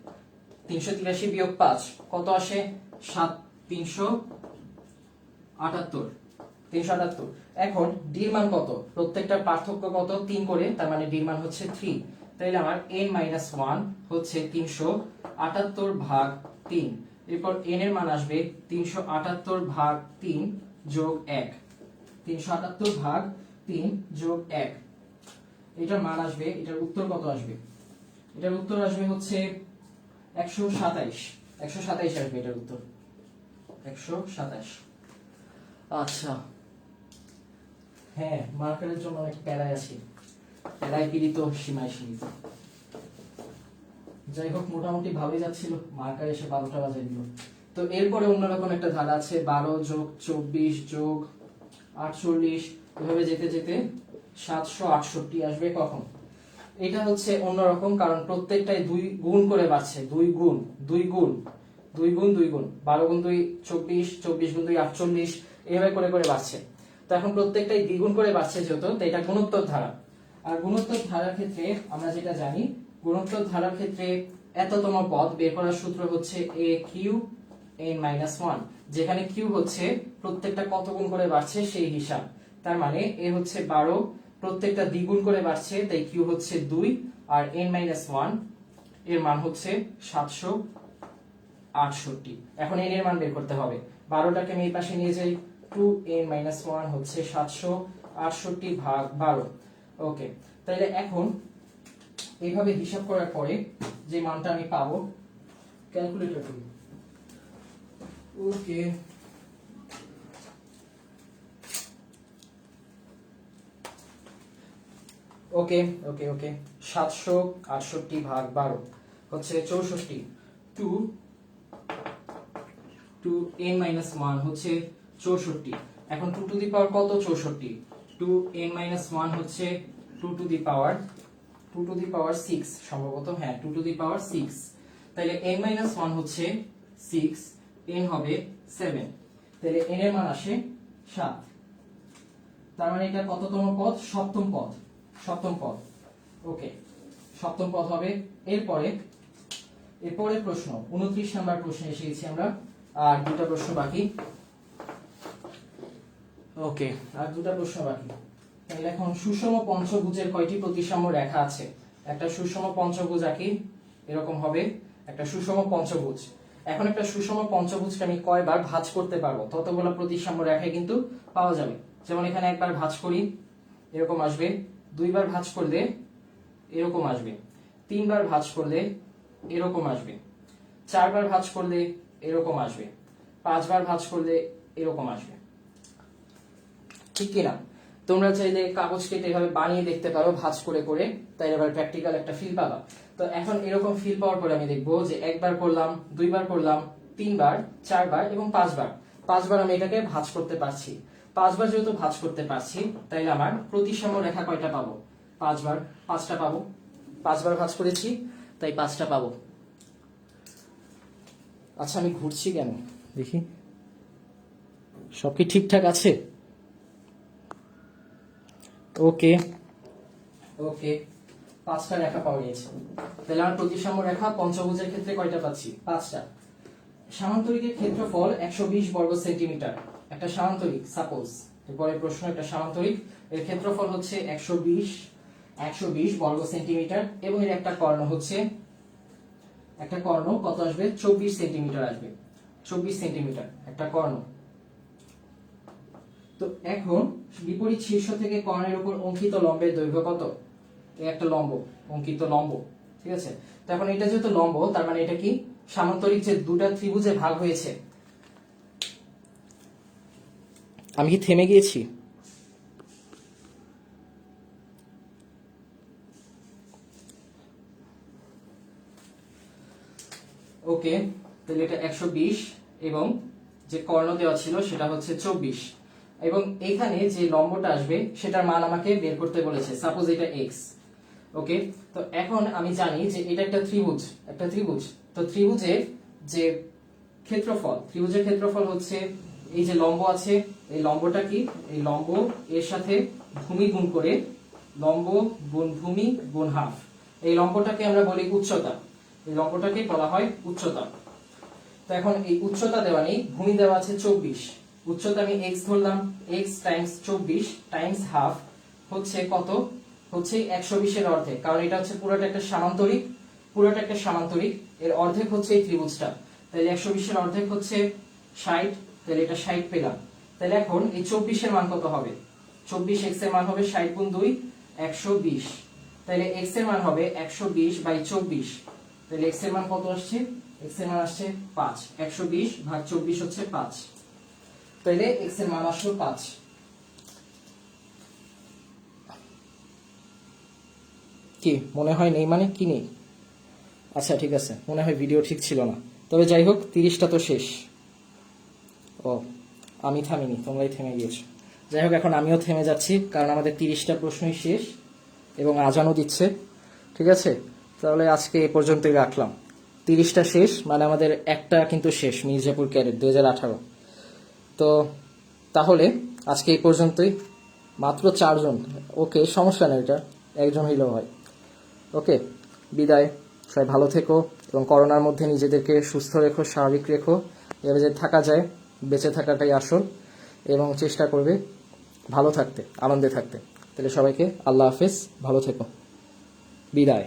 383 - 5 কত আসে? 378। এখন d এর মান কত? প্রত্যেকটার পার্থক্য কত? 3 করে, তার মানে d এর মান হচ্ছে 3। তাইলে আমার n - 1 হচ্ছে 378/3। এরপর n এর মান আসবে 378/3 + 1, 378/3 + 1। এটার মান আসবে, এটার উত্তর কত আসবে? এটার উত্তর আসবে হচ্ছে 127 আসবে এটার উত্তর, 127। আচ্ছা, হ্যাঁ, মার্কারের জন্য অনেক প্যারায় আছি, প্যারায় পীড়িত, সীমায় সীমিত। যাই হোক, মোটামুটি ভালোই যাচ্ছিল, মার্কার এসে 12টা বাজিয়ে দিল। তো এরপরে অন্যরকম একটা ধারা আছে, 12 + 24 + 48, এভাবে যেতে যেতে 768 আসবে কখন? এটা হচ্ছে অন্যরকম, কারণ প্রত্যেকটাই 2 গুণ করে বাড়ছে, 2 গুণ 12 গুণ 2 24, 24 গুণ 2 48, এভাবে করে করে বাড়ছে। তো এখন প্রত্যেকটাই দ্বিগুণ করে বাড়ছে যেহেতু, তো এটা গুণোত্তর ধারা। আর গুণোত্তর ধারার ক্ষেত্রে আমরা যেটা জানি, গুণোত্তর ধারার ক্ষেত্রে এততম পদ বের করার সূত্র হচ্ছে a³ n - 1, যেখানে q হচ্ছে প্রত্যেকটা কত গুণ করে বাড়ছে সেই হিসাব। তার মানে a হচ্ছে 12, প্রত্যেকটা দ্বিগুণ করে বাড়ছে, তাই q হচ্ছে 2, আর n - 1 এর মান হচ্ছে 768। এখন n এর মান বের করতে হবে। 12টাকে আমি এই পাশে নিয়ে যাই, 2n - 1 হচ্ছে 768/12। ওকে, তাহলে এখন এইভাবে হিসাব করার পরে যে মানটা আমি পাবো, ক্যালকুলেটর করি। ওকে, ওকে ওকে ওকে 768 ভাগ 12 হচ্ছে 64, 2 n minus 1 হচ্ছে 64। এখন 2 টু দি পাওয়ার কত? 64। 2 n minus 1 হচ্ছে 2 টু দি পাওয়ার 6 সম্ভবত, হ্যাঁ 2 টু দি পাওয়ার 6। তাহলে n minus 1 হচ্ছে 6, n হবে 7, তাহলে n এর মান আসে 7। তার মানে এটা কততম পদ? সপ্তম পদ, সপ্তম পদ। ওকে, সপ্তম পদ হবে। এরপরে প্রশ্ন 29 নাম্বার প্রশ্নে এসে গেছি আমরা, আর দুটো প্রশ্ন বাকি। ওকে, আর দুটো প্রশ্ন বাকি। তাহলে এখন সুষম পঞ্চভুজের কয়টি প্রতিসাম্য রেখা আছে? একটা সুষম পঞ্চভুজ আঁকি, এরকম হবে একটা সুষম পঞ্চভুজ। এখন একটা সুষম পঞ্চভুজকে আমি কয়বার ভাঁজ করতে পারবো ততগুলো প্রতিসাম্য রেখায় কিন্তু পাওয়া যাবে। যেমন এখানে একবার ভাঁজ করি, এরকম আসবে। দুইবার ভাঁজ করলে এরকম আসবে। তিনবার ভাঁজ করলে এরকম আসবে। চারবার ভাঁজ করলে এরকম আসবে। পাঁচবার ভাঁজ করলে এরকম আসবে। ঠিক কিনা? তোমরা চাইলে কাগজ কেটে এভাবে বানিয়ে দেখতে পারো ভাঁজ করে করে, তাই এবার প্র্যাকটিক্যাল একটা ফিল পাবা। তো এখন এরকম ফিল পাওয়ার পরে আমি দেখবো যে একবার করলাম, দুইবার করলাম, তিনবার, চারবার এবং পাঁচবার আমি এটাকে ভাঁজ করতে পারছি। পাঁচবার যেহেতু ভাঁজ করতে পারছি, তাইলে আমার প্রতিসাম্য রেখা কয়টা পাবো? পাঁচটা পাবো। পাঁচবার ভাঁজ করেছি, তাই 5টা পাবো। আচ্ছা, আমি ঘুরছি কেন দেখি, সব কি ঠিকঠাক আছে? ওকে ওকে, 5টা রেখা পাওয়া গেছে। তাহলে আমার প্রতিসাম্য রেখা পঞ্চভুজের ক্ষেত্রে কয়টা পাচ্ছি? 5টা। সামান্তরিকের ক্ষেত্রফল 120 বর্গ সেন্টিমিটার। একটা সামান্তরিক, সাপোজ এরপরে প্রশ্ন, একটা সামান্তরিক, এর ক্ষেত্রফল হচ্ছে 120 বর্গ সেন্টিমিটার, এবং এর একটা কর্ণ হচ্ছে, একটা কর্ণ কত আসবে? 24 সেন্টিমিটার আসবে। 24 সেন্টিমিটার একটা কর্ণ। তো এখন বিপরীত শীর্ষ থেকে কর্ণের উপর অঙ্কিত লম্বের দৈর্ঘ্য কত? একটা লম্ব, অঙ্কিত লম্ব, ঠিক আছে। তো এখন এটা যেহেতু লম্ব, তার মানে এটা কি সামান্তরিক যে দুটা ত্রিভুজে ভাগ হয়েছে। আমি কি থেমে গিয়েছি? ওকে, তাহলে এটা 120 এবং যে কর্ণ দেওয়া ছিল সেটা হচ্ছে 24, এবং এখানে যে লম্বটা আসবে সেটার মান আমাকে বের করতে বলেছে, সাপোজ এটা x। ওকে, তো এখন আমি জানি যে এটা একটা ত্রিভুজ। তো ত্রিভুজের যে ত্রিভুজের ক্ষেত্রফল হচ্ছে, এই যে লম্ব আছে, এই লম্বটা কি? এই লম্ব এর সাথে ভূমি গুণ করে, লম্ব গুণ ভূমি গুণ হাফ, এই লম্বটাকে আমরা বলি উচ্চতা। এই লম্বটাকে বলা হয় উচ্চতা। তো এখন এই উচ্চতা দেওয়া নেই, ভূমি দেওয়া আছে 24, উচ্চতা আমি x ধরলাম, x টাইমস 24 টাইমস হাফ হচ্ছে কত? হচ্ছে 120 এর অর্ধেক, কারণ এটা হচ্ছে পুরোটা একটা সামান্তরিক, এর অর্ধেক হচ্ছে এই ত্রিভুজটা। তাহলে 120 এর অর্ধেক হচ্ছে 60, তাহলে এটা 60 পেলাম। তাহলে এখন এই 24 এর মান কত হবে? 24 x এর মান হবে 60 গুণ 2 120, তাহলে x এর মান হবে 120/24। তাহলে x এর মান কত আসছে? x এর মান আসছে 5। 120 ভাগ 24 হচ্ছে 5, তাহলে x এর মান আসলো 5। কি মনে হয় নেই? মানে কি নেই? আচ্ছা ঠিক আছে, মনে হয় ভিডিও ঠিক ছিল না। তবে যাই হোক, 30টা তো শেষ। ও, আমি থামিনি, তোমরাই থেমে গিয়েছো। যাই হোক, এখন আমিও থেমে যাচ্ছি, কারণ আমাদের 30টা প্রশ্নই শেষ এবং আজানও দিচ্ছে। ঠিক আছে, তাহলে আজকে এ পর্যন্তই রাখলাম। 30টা শেষ মানে আমাদের একটা কিন্তু শেষ, মির্জাপুর ক্যাডেট 2018। তো তাহলে আজকে এই পর্যন্তই, মাত্র 4 জন। ওকে, সমস্যা নেই, এটা একজন হইলেও হয়। ওকে, বিদায়। সবাই ভালো থেকো এবং করোনার মধ্যে নিজেদেরকে সুস্থ রেখো, স্বাভাবিক রেখো। এভাবে যে থাকা যায়, বেঁচে থাকাটাই আসল, এবং চেষ্টা করবে ভালো থাকতে, আনন্দে থাকতে। তাহলে সবাইকে আল্লাহ হাফেজ, ভালো থেকো, বিদায়।